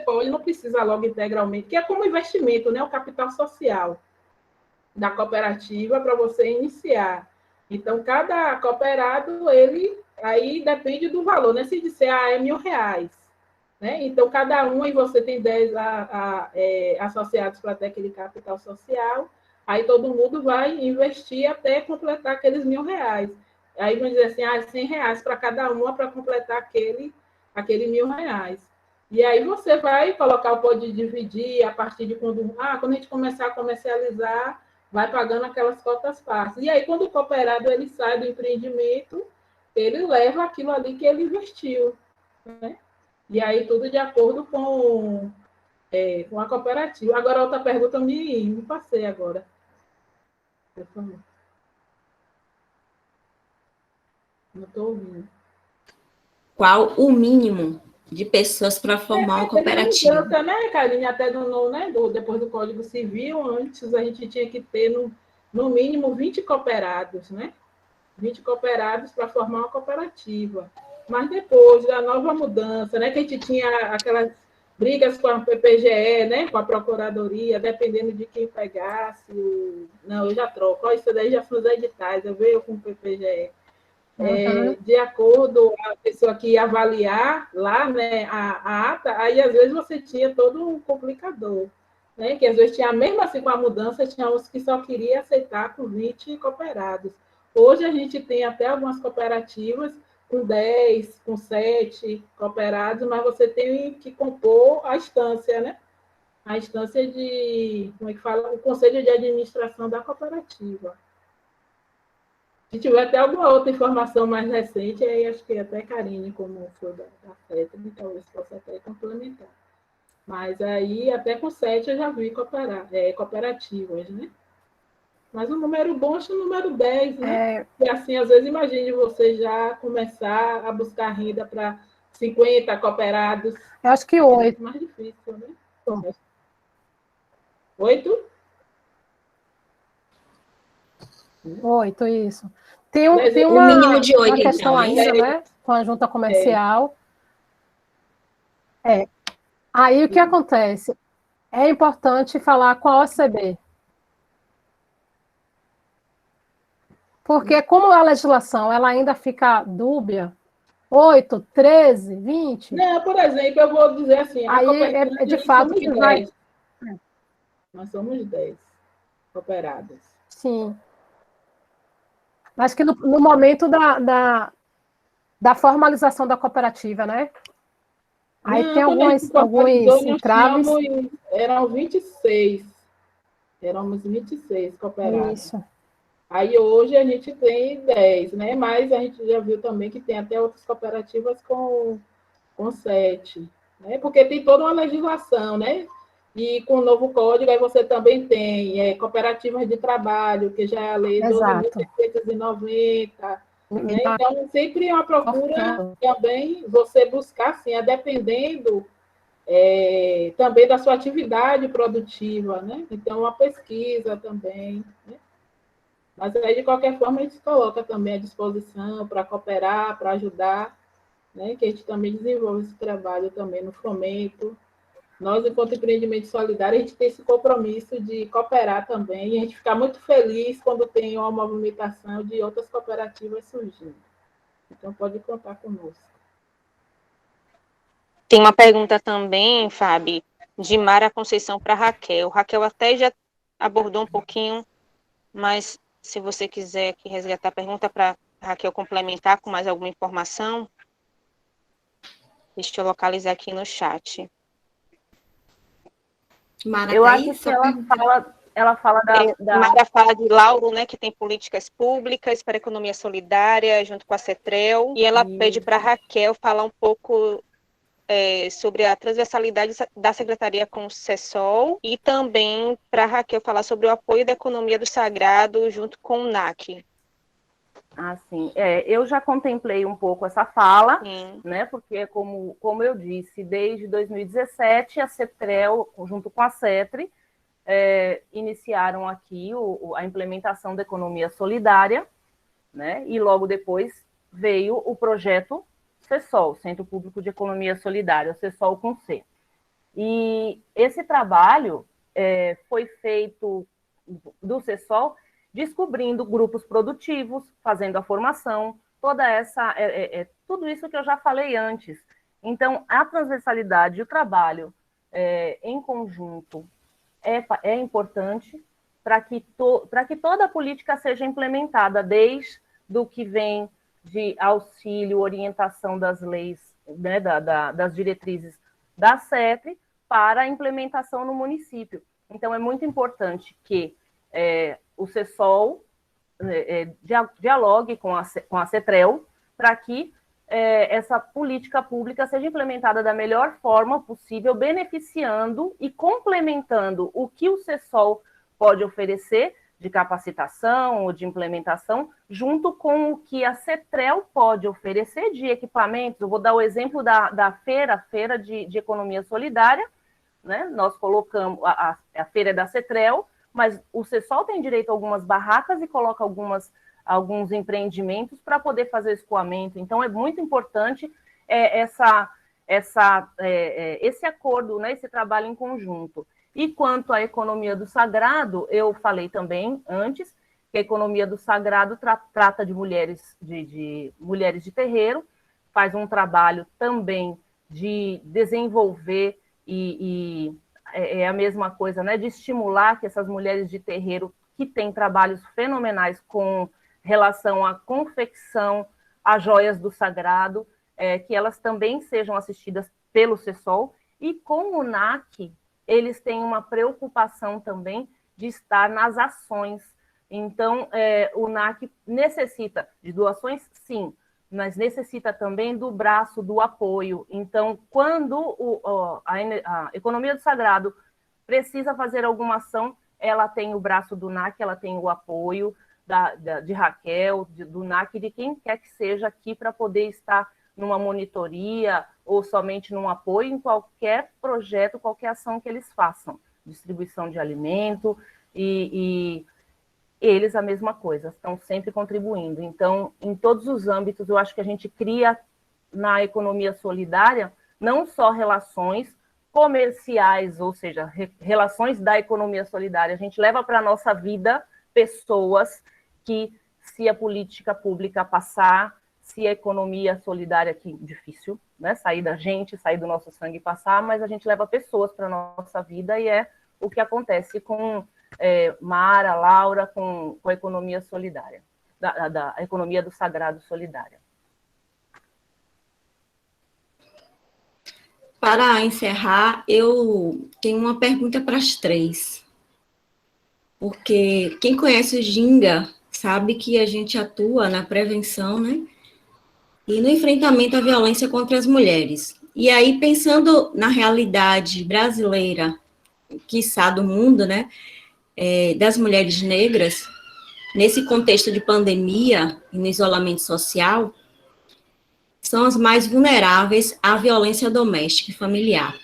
pode, não precisa logo integralmente, que é como investimento, né? O capital social da cooperativa para você iniciar. Então, cada cooperado, aí depende do valor, né? Se disser, é R$1.000, né? Então, cada um, e você tem 10 associados para ter aquele capital social, aí todo mundo vai investir até completar aqueles R$1.000. Aí vão dizer assim, R$100 para cada uma para completar aquele R$1.000. E aí você vai colocar, pode dividir a partir de quando a gente começar a comercializar, vai pagando aquelas cotas partes. E aí, quando o cooperado ele sai do empreendimento, ele leva aquilo ali que ele investiu, né? E aí, tudo de acordo com a cooperativa. Agora, outra pergunta me passei agora. Por favor. Não estou ouvindo. Qual o mínimo de pessoas para formar uma cooperativa? Mudança, né, Karine? Até depois do Código Civil, antes a gente tinha que ter, no mínimo, 20 cooperados, né? 20 cooperados para formar uma cooperativa. Mas depois da nova mudança, né, que a gente tinha aquelas brigas com a PPGE, né, com a Procuradoria, dependendo de quem pegasse. Não, eu já troco. Isso daí já foi os editais, eu veio com o PPGE. De acordo com a pessoa que ia avaliar lá, né, a ata, aí às vezes você tinha todo um complicador, né, que às vezes tinha, mesmo assim com a mudança, tinha uns que só queria aceitar com 20 cooperados. Hoje a gente tem até algumas cooperativas com 10, com 7 cooperados, mas você tem que compor a instância, né? A instância como é que fala? O conselho de administração da cooperativa. Se tiver até alguma outra informação mais recente, aí acho que até Karine, como foi da FETRA, talvez possa até complementar. Mas aí, até com 7, eu já vi cooperativas, né? Mas o número bom, acho o número 10, né? E assim, às vezes, imagine você já começar a buscar renda para 50 cooperados. Eu acho que 8. É mais difícil, né? 8? 8, isso. Tem O uma mínimo de 8, questão então, ainda, né? Com a junta comercial. Aí o que acontece? É importante falar com a OCB. Porque como a legislação ela ainda fica dúbia, 8, 13, 20... Não, por exemplo, eu vou dizer assim, a aí cooperativa, é de fato somos que vai... 10. Nós somos 10 cooperadas. Sim. Mas que no momento da formalização da cooperativa, né? Aí Não, tem quando a gente alguns formalizou, nós entraves. eram 26. Éramos 26 cooperados. Isso. Aí hoje a gente tem 10, né? Mas a gente já viu também que tem até outras cooperativas com 7, né? Porque tem toda uma legislação, né? E com o novo código, aí você também tem cooperativas de trabalho, que já é a lei 12.690, né? Então, sempre é uma procura também você buscar, assim, dependendo também da sua atividade produtiva, né? Então, uma pesquisa também, né? Mas aí, de qualquer forma, a gente se coloca também à disposição para cooperar, para ajudar, né? Que a gente também desenvolve esse trabalho também no fomento. Nós, enquanto empreendimento solidário, a gente tem esse compromisso de cooperar também, e a gente fica muito feliz quando tem uma movimentação de outras cooperativas surgindo. Então, pode contar conosco. Tem uma pergunta também, Fábio, de Mara Conceição para Raquel. Raquel até já abordou um pouquinho, mas se você quiser aqui resgatar a pergunta para Raquel complementar com mais alguma informação, deixa eu localizar aqui no chat. Mara, Eu tá acho aí? que ela fala da... Mara fala de Lauro, né, que tem políticas públicas para a economia solidária, junto com a CETREL, e ela pede para Raquel falar um pouco sobre a transversalidade da Secretaria com o CESOL, e também para Raquel falar sobre o apoio da economia do sagrado junto com o NAC. Assim, eu já contemplei um pouco essa fala, Sim. né? Porque, como eu disse, desde 2017, a CETREL, junto com a CETRE, iniciaram aqui a implementação da economia solidária, né? E logo depois veio o projeto CESOL, Centro Público de Economia Solidária, o CESOL com C. E esse trabalho foi feito do CESOL descobrindo grupos produtivos, fazendo a formação, tudo isso que eu já falei antes. Então, a transversalidade e o trabalho em conjunto é importante para que toda a política seja implementada, desde o que vem de auxílio, orientação das leis, né, das diretrizes da CETRE, para a implementação no município. Então, é muito importante que o CESOL dialogue com a CETREL para que essa política pública seja implementada da melhor forma possível, beneficiando e complementando o que o CESOL pode oferecer de capacitação ou de implementação, junto com o que a CETREL pode oferecer de equipamentos. Eu vou dar o exemplo da feira de economia solidária, né? Nós colocamos, a feira da CETREL, mas o CESOL tem direito a algumas barracas e coloca alguns empreendimentos para poder fazer escoamento. Então, é muito importante esse acordo, né, esse trabalho em conjunto. E quanto à economia do sagrado, eu falei também antes que a economia do sagrado trata de mulheres mulheres de terreiro, faz um trabalho também de desenvolver e é a mesma coisa, né, de estimular que essas mulheres de terreiro que têm trabalhos fenomenais com relação à confecção, a joias do sagrado, que elas também sejam assistidas pelo CESOL, e com o NAC, eles têm uma preocupação também de estar nas ações. Então, o NAC necessita de doações, sim, mas necessita também do braço do apoio. Então, quando a economia do sagrado precisa fazer alguma ação, ela tem o braço do NAC, ela tem o apoio de Raquel, do NAC, de quem quer que seja aqui para poder estar numa monitoria ou somente num apoio em qualquer projeto, qualquer ação que eles façam, distribuição de alimento e eles a mesma coisa, estão sempre contribuindo. Então, em todos os âmbitos, eu acho que a gente cria na economia solidária não só relações comerciais, ou seja, relações da economia solidária, a gente leva para a nossa vida pessoas que, se a política pública passar, se a economia solidária, que difícil, né, sair da gente, sair do nosso sangue e passar, mas a gente leva pessoas para a nossa vida, e é o que acontece com Mara, Laura, com a economia solidária, da economia do sagrado solidária. Para encerrar, eu tenho uma pergunta para as três. Porque quem conhece o Ginga sabe que a gente atua na prevenção, né? E no enfrentamento à violência contra as mulheres. E aí, pensando na realidade brasileira, quiçá do mundo, né? Das mulheres negras, nesse contexto de pandemia e no isolamento social, são as mais vulneráveis à violência doméstica e familiar.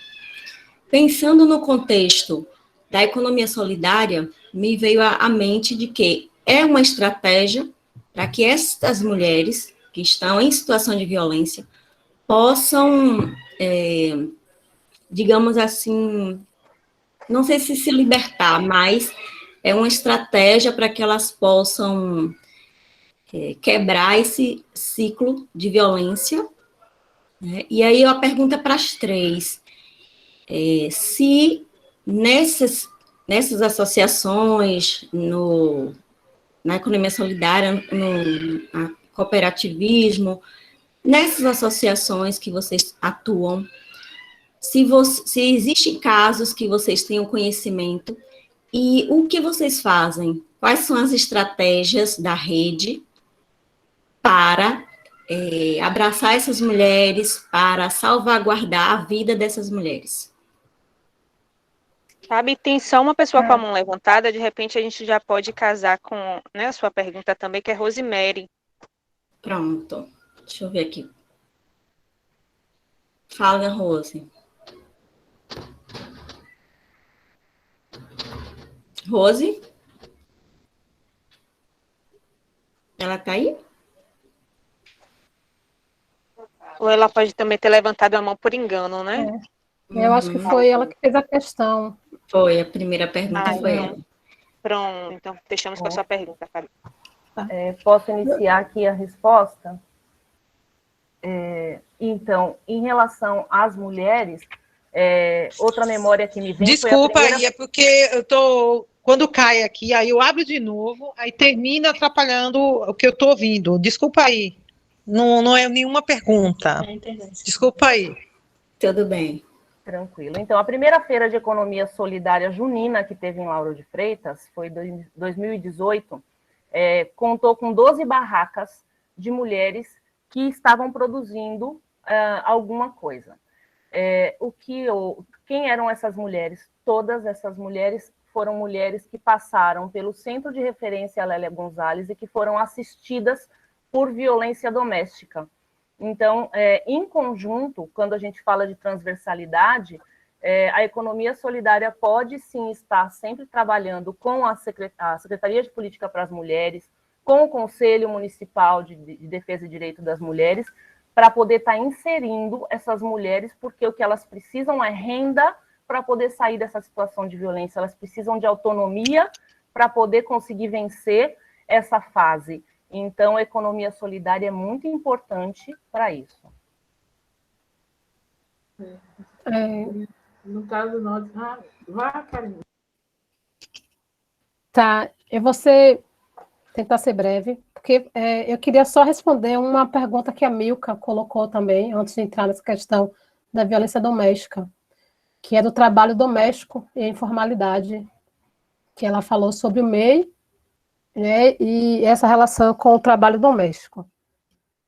Pensando no contexto da economia solidária, me veio à mente de que é uma estratégia para que estas mulheres que estão em situação de violência possam, digamos assim, não sei se libertar, mas é uma estratégia para que elas possam quebrar esse ciclo de violência, né? E aí a pergunta para as três, se nessas associações, na economia solidária, no cooperativismo, nessas associações que vocês atuam, se existem casos que vocês tenham conhecimento, e o que vocês fazem? Quais são as estratégias da rede para abraçar essas mulheres, para salvaguardar a vida dessas mulheres? Sabe, tem só uma pessoa com a mão levantada, de repente a gente já pode casar com, né, a sua pergunta também, que é Rosemary. Pronto. Deixa eu ver aqui. Fala, Rose. Rose? Ela tá aí? Ou ela pode também ter levantado a mão por engano, né? Eu acho que foi ela que fez a questão. Foi, a primeira pergunta foi ela. Pronto, então deixamos com a sua pergunta, Fabi. Posso iniciar aqui a resposta? Então, em relação às mulheres, outra memória que me vem... Desculpa, foi a primeira... aí é porque eu tô... Quando cai aqui, aí eu abro de novo, aí termina atrapalhando o que eu tô ouvindo. Desculpa aí. Não é nenhuma pergunta. Desculpa aí. Tudo bem. Tranquilo. Então, a primeira feira de economia solidária junina que teve em Lauro de Freitas, foi em 2018, contou com 12 barracas de mulheres que estavam produzindo alguma coisa. Quem eram essas mulheres? Todas essas mulheres foram mulheres que passaram pelo Centro de Referência Lélia Gonzalez e que foram assistidas por violência doméstica. Então, em conjunto, quando a gente fala de transversalidade, a economia solidária pode sim estar sempre trabalhando com a Secretaria de Política para as Mulheres, com o Conselho Municipal de Defesa e Direito das Mulheres, para poder estar inserindo essas mulheres, porque o que elas precisam é renda para poder sair dessa situação de violência, elas precisam de autonomia para poder conseguir vencer essa fase. Então, a economia solidária é muito importante para isso. No caso, nós... Vá, Karine. Tá, eu vou tentar ser breve, porque eu queria só responder uma pergunta que a Milka colocou também, antes de entrar nessa questão da violência doméstica, que é do trabalho doméstico e a informalidade, que ela falou sobre o MEI, né, e essa relação com o trabalho doméstico.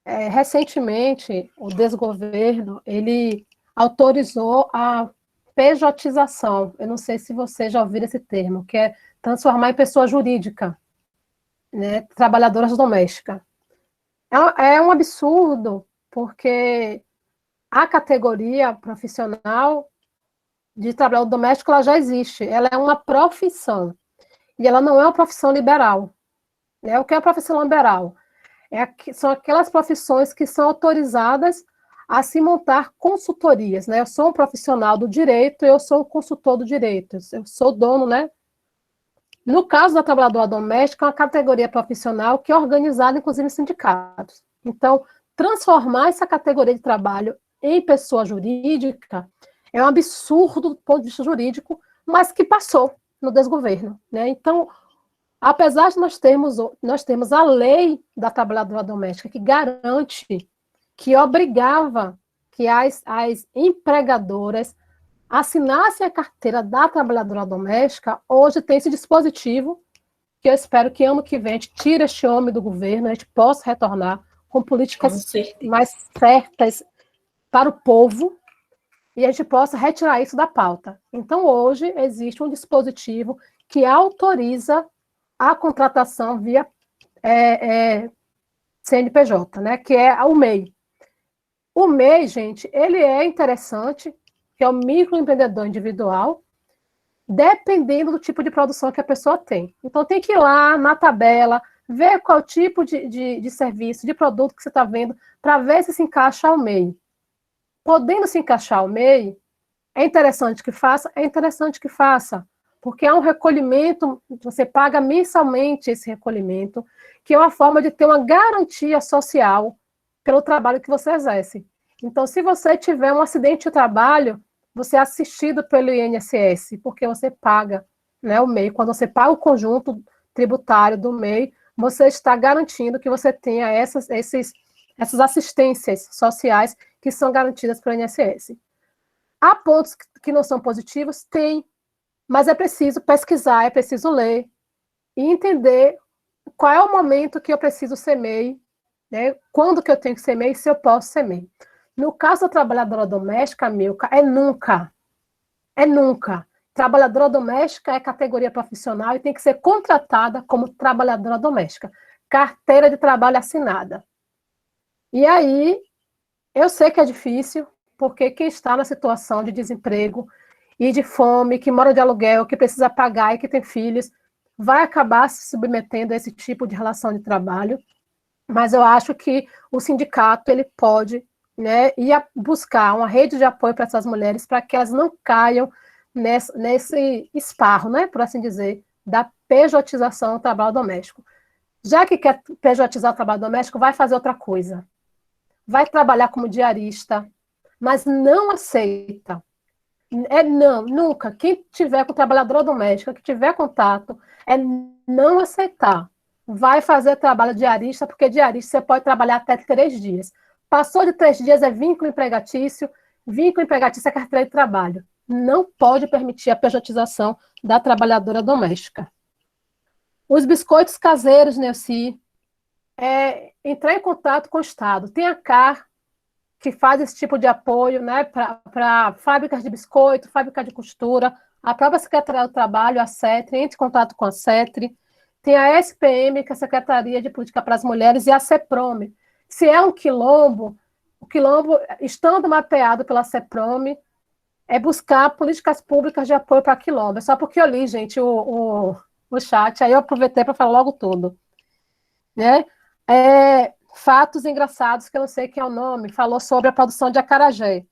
Recentemente, o desgoverno, ele autorizou a pejotização, eu não sei se vocês já ouviram esse termo, que é transformar em pessoa jurídica, né, trabalhadoras domésticas. É um absurdo, porque a categoria profissional de trabalhador doméstico ela já existe, ela é uma profissão, e ela não é uma profissão liberal. né? O que é a profissão liberal? São aquelas profissões que são autorizadas a se montar consultorias, né? Eu sou um profissional do direito, eu sou um consultor do direito, eu sou dono, né? No caso da trabalhadora doméstica, é uma categoria profissional que é organizada, inclusive, em sindicatos. Então, transformar essa categoria de trabalho em pessoa jurídica é um absurdo do ponto de vista jurídico, mas que passou no desgoverno, né? Então, apesar de nós termos a lei da trabalhadora doméstica que garante, que obrigava que as empregadoras assinassem a carteira da trabalhadora doméstica, hoje tem esse dispositivo, que eu espero que ano que vem a gente tire este homem do governo, a gente possa retornar com políticas mais certas para o povo, e a gente possa retirar isso da pauta. Então, hoje, existe um dispositivo que autoriza a contratação via CNPJ, né, que é o MEI. O MEI, gente, ele é interessante, que é o microempreendedor individual, dependendo do tipo de produção que a pessoa tem. Então, tem que ir lá na tabela, ver qual tipo de serviço, de produto que você está vendo, para ver se encaixa ao MEI. Podendo se encaixar ao MEI, é interessante que faça? É interessante que faça, porque é um recolhimento, você paga mensalmente esse recolhimento, que é uma forma de ter uma garantia social pelo trabalho que você exerce. Então, se você tiver um acidente de trabalho, você é assistido pelo INSS, porque você paga, né, o MEI. Quando você paga o conjunto tributário do MEI, você está garantindo que você tenha essas assistências sociais que são garantidas pelo INSS. Há pontos que não são positivos? Tem, mas é preciso pesquisar, é preciso ler e entender qual é o momento que eu preciso ser MEI, né? Quando que eu tenho que ser MEI, se eu posso ser MEI. No caso da trabalhadora doméstica, Milka, é nunca. É nunca. Trabalhadora doméstica é categoria profissional e tem que ser contratada como trabalhadora doméstica. Carteira de trabalho assinada. E aí, eu sei que é difícil, porque quem está na situação de desemprego e de fome, que mora de aluguel, que precisa pagar e que tem filhos, vai acabar se submetendo a esse tipo de relação de trabalho. Mas eu acho que o sindicato ele pode, né, ir buscar uma rede de apoio para essas mulheres, para que elas não caiam nesse esparro, né, por assim dizer, da pejotização do trabalho doméstico. Já que quer pejotizar o trabalho doméstico, vai fazer outra coisa. Vai trabalhar como diarista, mas não aceita. Não, nunca. Quem tiver com trabalhadora doméstica, que tiver contato, é não aceitar. Vai fazer trabalho diarista, porque diarista você pode trabalhar até 3 dias. Passou de 3 dias é vínculo empregatício é carteira de trabalho. Não pode permitir a pejotização da trabalhadora doméstica. Os biscoitos caseiros, Neuci, entrar em contato com o Estado. Tem a CAR, que faz esse tipo de apoio, né, para fábricas de biscoito, fábrica de costura, a própria Secretaria do Trabalho, a CETRE, entre em contato com a CETRE. Tem a SPM, que é a Secretaria de Política para as Mulheres, e a CEPROME. Se é um quilombo, o quilombo, estando mapeado pela CEPROME, é buscar políticas públicas de apoio para quilombo. É só porque eu li, gente, o chat, aí eu aproveitei para falar logo tudo. Né? Fatos engraçdos, que eu não sei quem é o nome, falou sobre a produção de acarajé.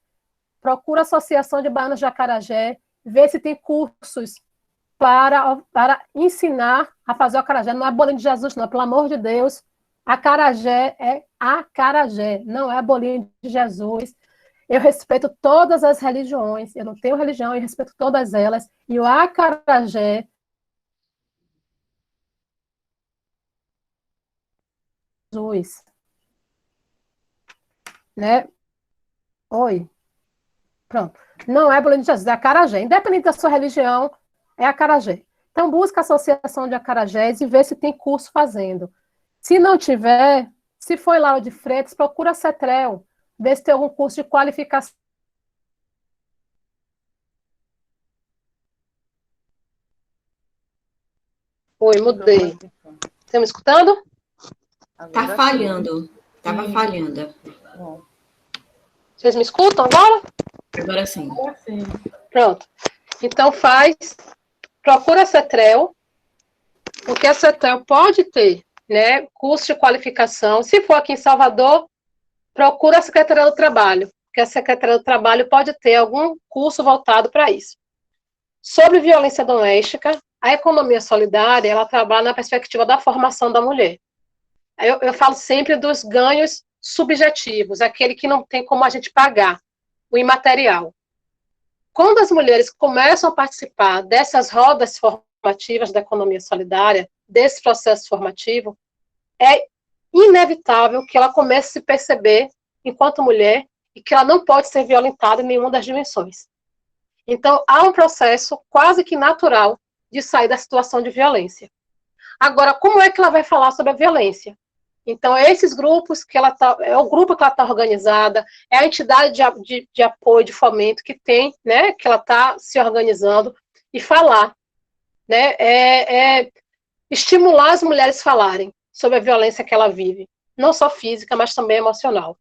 Procura a Associação de Baianos de Acarajé, vê se tem cursos para ensinar a fazer o acarajé. Não é bolinho de Jesus, não, pelo amor de Deus. Acarajé é acarajé, não é bolinho de Jesus. Eu respeito todas as religiões, eu não tenho religião, eu respeito todas elas, e o acarajé Jesus, né? Oi. Pronto. Não é bolinho de Jesus, é acarajé. Independente da sua religião, é acarajé. Então, busca a associação de acarajés e vê se tem curso fazendo. Se não tiver, se for Lauro de Freitas, procura a CETREL, vê se tem algum curso de qualificação. Oi, mudei. Estão me escutando? Está falhando. Estava falhando. Vocês me escutam agora? Agora sim. Pronto. Então procura a CETREL, porque a CETREL pode ter né, curso de qualificação. Se for aqui em Salvador, procura a Secretaria do Trabalho, porque a Secretaria do Trabalho pode ter algum curso voltado para isso. Sobre violência doméstica, a economia solidária, ela trabalha na perspectiva da formação da mulher. Eu falo sempre dos ganhos subjetivos, aquele que não tem como a gente pagar, o imaterial. Quando as mulheres começam a participar dessas rodas formativas da economia solidária, desse processo formativo, é inevitável que ela comece a se perceber enquanto mulher e que ela não pode ser violentada em nenhuma das dimensões. Então, há um processo quase que natural de sair da situação de violência. Agora, como é que ela vai falar sobre a violência? Então, esses grupos que ela tá, é o grupo que ela está organizada, é a entidade de apoio, de fomento que tem, né, que ela está se organizando, e falar, né, estimular as mulheres a falarem sobre a violência que ela vive, não só física, mas também emocional.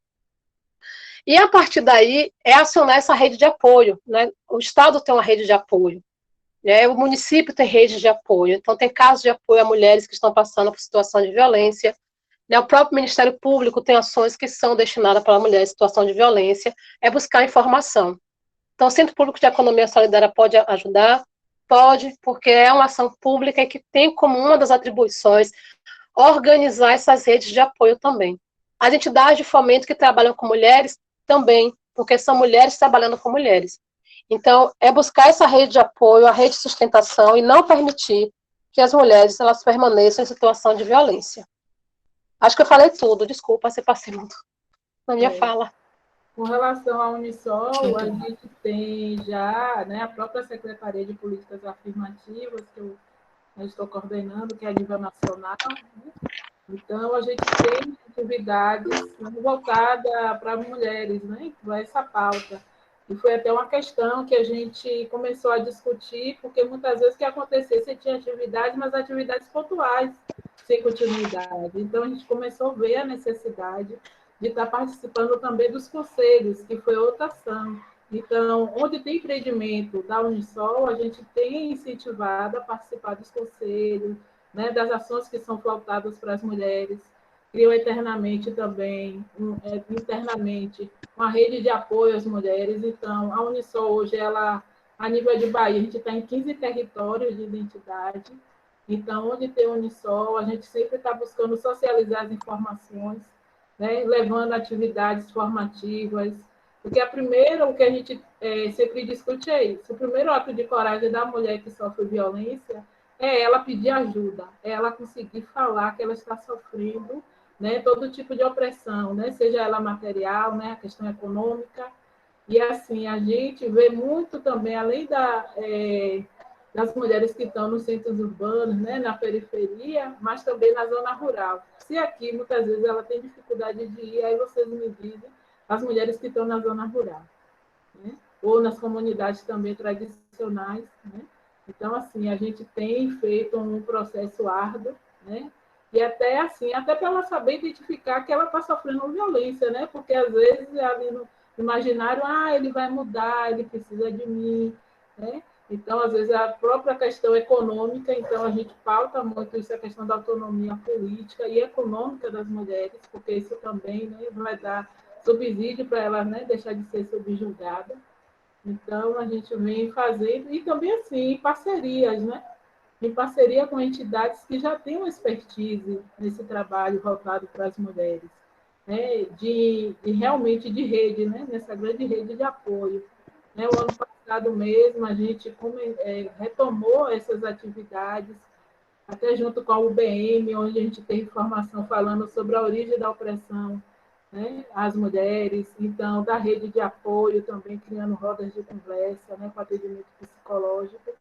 E a partir daí é acionar essa rede de apoio, né? O Estado tem uma rede de apoio, né? O município tem rede de apoio, então tem casos de apoio a mulheres que estão passando por situação de violência, né? O próprio Ministério Público tem ações que são destinadas para mulheres em situação de violência, é buscar informação. Então o Centro Público de Economia Solidária pode ajudar? Pode, porque é uma ação pública e que tem como uma das atribuições organizar essas redes de apoio também. As entidades de fomento que trabalham com mulheres também, porque são mulheres trabalhando com mulheres. Então, é buscar essa rede de apoio, a rede de sustentação e não permitir que as mulheres elas permaneçam em situação de violência. Acho que eu falei tudo, desculpa se passei muito na minha fala. Com relação à Unisol, a gente tem já, né, a própria Secretaria de Políticas Afirmativas, que eu estou coordenando, que é a nível nacional, né? Então, a gente tem atividades voltadas para mulheres, né, para essa pauta. E foi até uma questão que a gente começou a discutir, porque muitas vezes o que acontecia, você tinha atividades, mas atividades pontuais, sem continuidade. Então, a gente começou a ver a necessidade de estar participando também dos conselhos, que foi outra ação. Então, onde tem empreendimento da Unisol, a gente tem incentivado a participar dos conselhos, né, das ações que são voltadas para as mulheres. Criou internamente também, internamente, uma rede de apoio às mulheres. Então, a Unisol hoje, ela, a nível de Bahia, a gente está em 15 territórios de identidade. Então, onde tem Unisol, a gente sempre está buscando socializar as informações, né, levando atividades formativas, porque o que a gente sempre discute é isso. O primeiro ato de coragem da mulher que sofre violência é ela pedir ajuda, é ela conseguir falar que ela está sofrendo, né, todo tipo de opressão, né, seja ela material, né, a questão econômica. E assim, a gente vê muito também, além das mulheres que estão nos centros urbanos, né, na periferia, mas também na zona rural. Se aqui, muitas vezes, ela tem dificuldade de ir, aí vocês me dizem, as mulheres que estão na zona rural, né, ou nas comunidades também tradicionais, né. Então, assim, a gente tem feito um processo árduo, né, e até assim, até para ela saber identificar que ela está sofrendo violência, né, porque às vezes ali no imaginário, ele vai mudar, ele precisa de mim, né. Então, às vezes, a própria questão econômica, então, a gente pauta muito isso, a questão da autonomia política e econômica das mulheres, porque isso também, né, vai dar subsídio para ela, né, deixar de ser subjugada. Então, a gente vem fazendo, e também, assim, em parcerias, né? Em parceria com entidades que já têm uma expertise nesse trabalho voltado para as mulheres, né? Realmente de rede, né? Nessa grande rede de apoio. Né? O ano passado mesmo, a gente retomou essas atividades, até junto com a UBM, onde a gente tem informação falando sobre a origem da opressão, né, às mulheres, então, da rede de apoio, também criando rodas de conversa, né, com atendimento psicológico.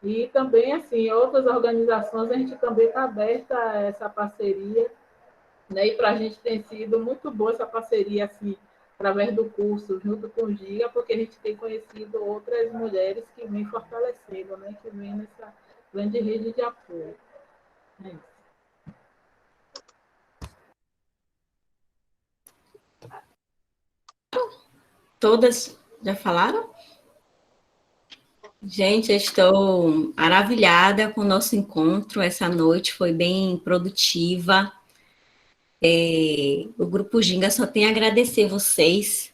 E também, assim, outras organizações, a gente também está aberta a essa parceria, né, e para a gente tem sido muito boa essa parceria, assim, através do curso, junto com o GIA, porque a gente tem conhecido outras mulheres que vêm fortalecendo, né, que vêm nessa grande rede de apoio. É isso. Todas já falaram? Gente, eu estou maravilhada com o nosso encontro. Essa noite foi bem produtiva. O Grupo Ginga só tem a agradecer vocês.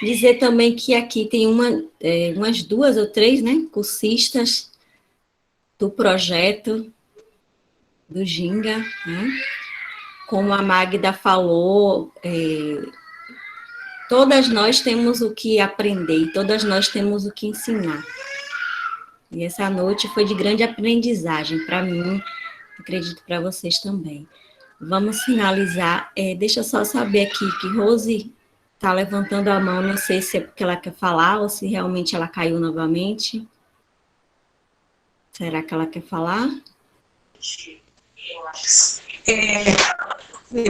Dizer também que aqui tem umas 2 ou 3, né, cursistas do projeto do Ginga, né? Como a Magda falou, todas nós temos o que aprender, todas nós temos o que ensinar. E essa noite foi de grande aprendizagem para mim, acredito para vocês também. Vamos finalizar. Deixa eu só saber aqui que Rose está levantando a mão, não sei se é porque ela quer falar ou se realmente ela caiu novamente. Será que ela quer falar?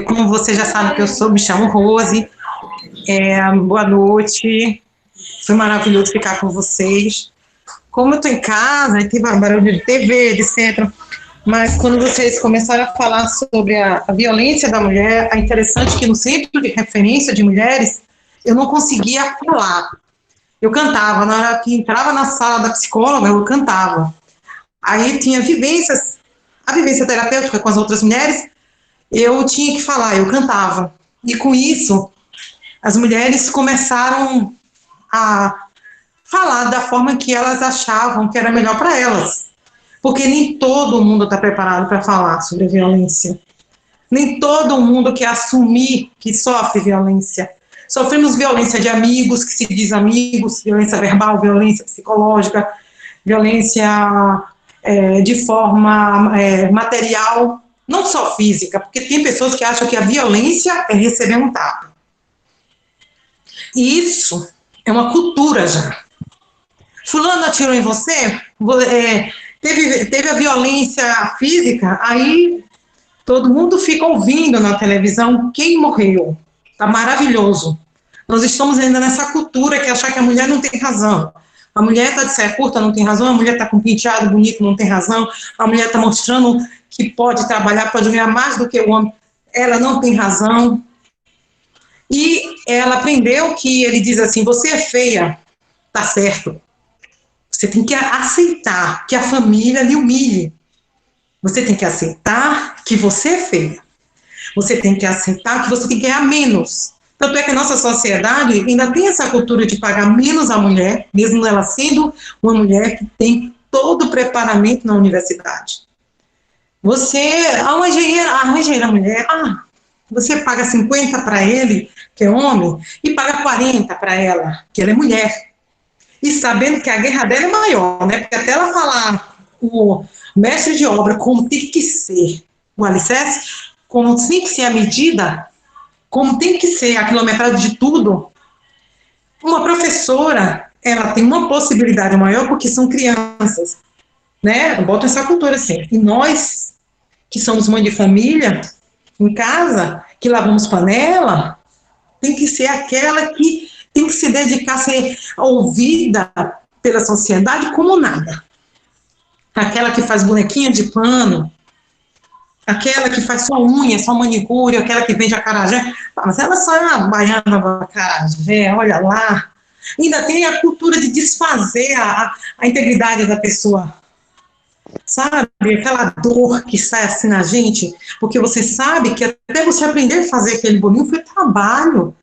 Como você já sabe que eu sou, me chamo Rose. Boa noite. Foi maravilhoso ficar com vocês. Como eu estou em casa, tem barulho de TV, etc. Mas quando vocês começaram a falar sobre a violência da mulher, é interessante que no centro de referência de mulheres, eu não conseguia falar. Eu cantava, na hora que entrava na sala da psicóloga, eu cantava. Aí tinha a vivência terapêutica com as outras mulheres, eu tinha que falar, eu cantava. E com isso, as mulheres começaram a falar da forma que elas achavam que era melhor para elas. Porque nem todo mundo está preparado para falar sobre a violência. Nem todo mundo quer assumir que sofre violência. Sofremos violência de amigos, que se diz amigos, violência verbal, violência psicológica, violência de forma material, não só física, porque tem pessoas que acham que a violência é receber um tapa. E isso é uma cultura já. Fulano atirou em você, teve a violência física, aí todo mundo fica ouvindo na televisão quem morreu. Tá maravilhoso. Nós estamos ainda nessa cultura que achar que a mulher não tem razão. A mulher está de saia curta, não tem razão. A mulher está com penteado bonito, não tem razão. A mulher está mostrando que pode trabalhar, pode ganhar mais do que o homem. Ela não tem razão. E ela aprendeu que ele diz assim, você é feia, tá certo. Você tem que aceitar que a família lhe humilhe. Você tem que aceitar que você é feia. Você tem que aceitar que você tem que ganhar menos. Tanto é que a nossa sociedade ainda tem essa cultura de pagar menos a mulher, mesmo ela sendo uma mulher que tem todo o preparamento na universidade. Uma engenheira mulher, você paga 50 para ele, que é homem, e paga 40 para ela, que ela é mulher. E sabendo que a guerra dela é maior, né? Porque até ela falar o mestre de obra como tem que ser o alicerce, como tem que ser a medida, como tem que ser a quilometragem de tudo, uma professora, ela tem uma possibilidade maior porque são crianças, né? Eu boto essa cultura assim. E nós, que somos mãe de família, em casa, que lavamos panela, tem que ser aquela que tem que se dedicar a ser ouvida pela sociedade como nada. Aquela que faz bonequinha de pano, aquela que faz só unha, só manicure, aquela que vende acarajé. Mas ela só é uma baiana do acarajé, olha lá. Ainda tem a cultura de desfazer a integridade da pessoa. Sabe? Aquela dor que sai assim na gente, porque você sabe que até você aprender a fazer aquele bolinho foi trabalho.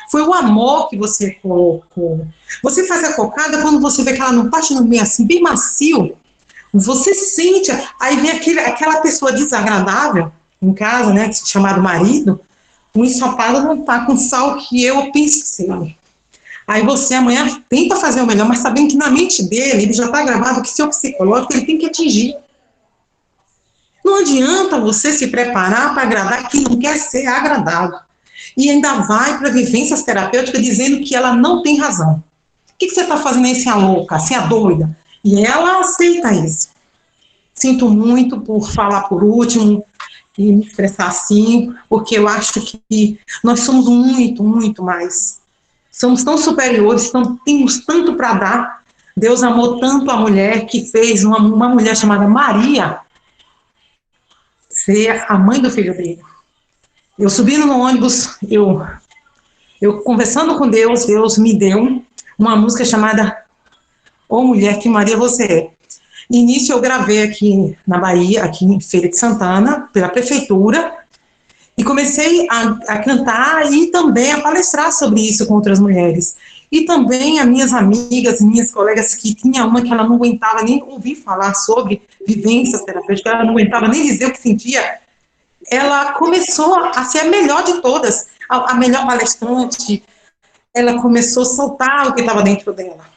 Foi o amor que você colocou. Você faz a cocada quando você vê que ela não parte no meio assim, bem macio. Você sente, aí vem aquela pessoa desagradável em casa, né, chamado marido, o ensopado não tá com sal que eu pensei. Aí você amanhã tenta fazer o melhor, mas sabendo que na mente dele, ele já está gravado que seu psicológico ele tem que atingir. Não adianta você se preparar para agradar quem não quer ser agradado. E ainda vai para vivências terapêuticas dizendo que ela não tem razão. O que você está fazendo aí, se a louca, se a doida? E ela aceita isso. Sinto muito por falar por último e me expressar assim, porque eu acho que nós somos muito, muito mais. Somos tão superiores, temos tanto para dar. Deus amou tanto a mulher que fez uma mulher chamada Maria ser a mãe do filho dele. Eu subindo no ônibus, eu conversando com Deus, Deus me deu uma música chamada Ô mulher, que Maria você é. No início eu gravei aqui na Bahia, aqui em Feira de Santana, pela prefeitura, e comecei a cantar e também a palestrar sobre isso com outras mulheres. E também as minhas amigas, minhas colegas, que tinha uma que ela não aguentava nem ouvir falar sobre vivências terapêuticas, ela não aguentava nem dizer o que sentia, ela começou a ser a melhor de todas, a melhor palestrante, ela começou a soltar o que estava dentro dela.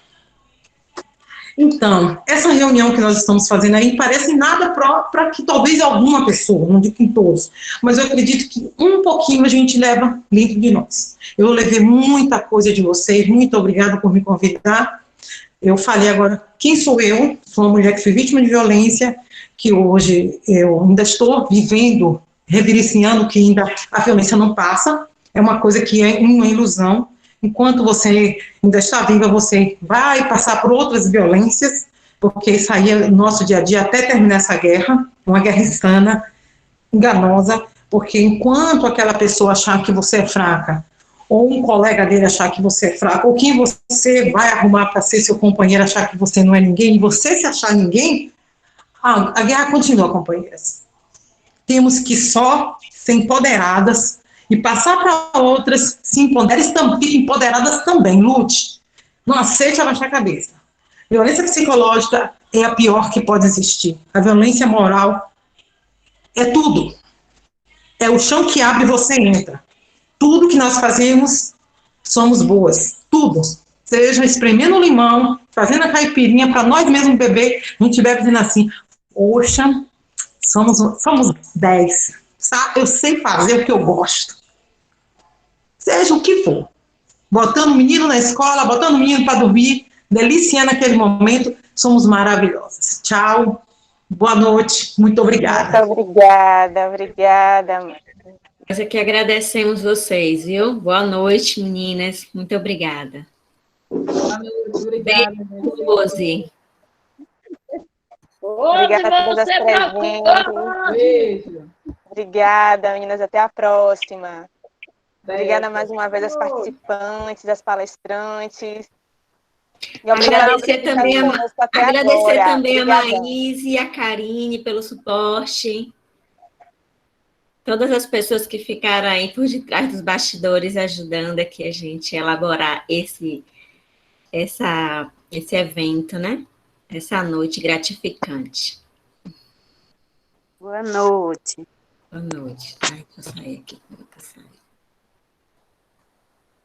Então, essa reunião que nós estamos fazendo aí parece nada para que talvez alguma pessoa, não digo em todos, mas eu acredito que um pouquinho a gente leva dentro de nós. Eu levei muita coisa de vocês, muito obrigada por me convidar. Eu falei agora, quem sou eu? Sou uma mulher que fui vítima de violência, que hoje eu ainda estou vivendo, reverenciando que ainda a violência não passa, é uma coisa que é uma ilusão. Enquanto você ainda está viva, você vai passar por outras violências, porque isso aí é o nosso dia a dia até terminar essa guerra, uma guerra insana, enganosa, porque enquanto aquela pessoa achar que você é fraca, ou um colega dele achar que você é fraco, ou quem você vai arrumar para ser seu companheiro achar que você não é ninguém, e você se achar ninguém, a guerra continua, companheiras. Temos que só ser empoderadas e passar para outras, se empoderem, fiquem empoderadas também, lute. Não aceite abaixar a cabeça. Violência psicológica é a pior que pode existir. A violência moral é tudo. É o chão que abre e você entra. Tudo que nós fazemos, somos boas. Tudo. Seja espremendo o limão, fazendo a caipirinha para nós mesmos beber, a gente bebe dizendo assim, poxa, somos 10. Sabe? Eu sei fazer o que eu gosto. Seja o que for. Botando o menino na escola, botando o menino para dormir, deliciando aquele momento, somos maravilhosas. Tchau, boa noite, muito obrigada. Muito obrigada, obrigada. Nós aqui agradecemos vocês, viu? Boa noite, meninas. Muito obrigada. Boa noite, obrigada. Beijo, Rose. Obrigada a todas as presentes. Beijo. Obrigada, meninas. Até a próxima. Obrigada Certo. mais uma vez aos participantes, às palestrantes. E Agradecer também a Obrigada. Maís e a Karine pelo suporte. Todas as pessoas que ficaram aí por detrás dos bastidores ajudando aqui a gente a elaborar esse evento, né? Essa noite gratificante. Boa noite. Boa noite. Ai, vou sair aqui. Vou sair.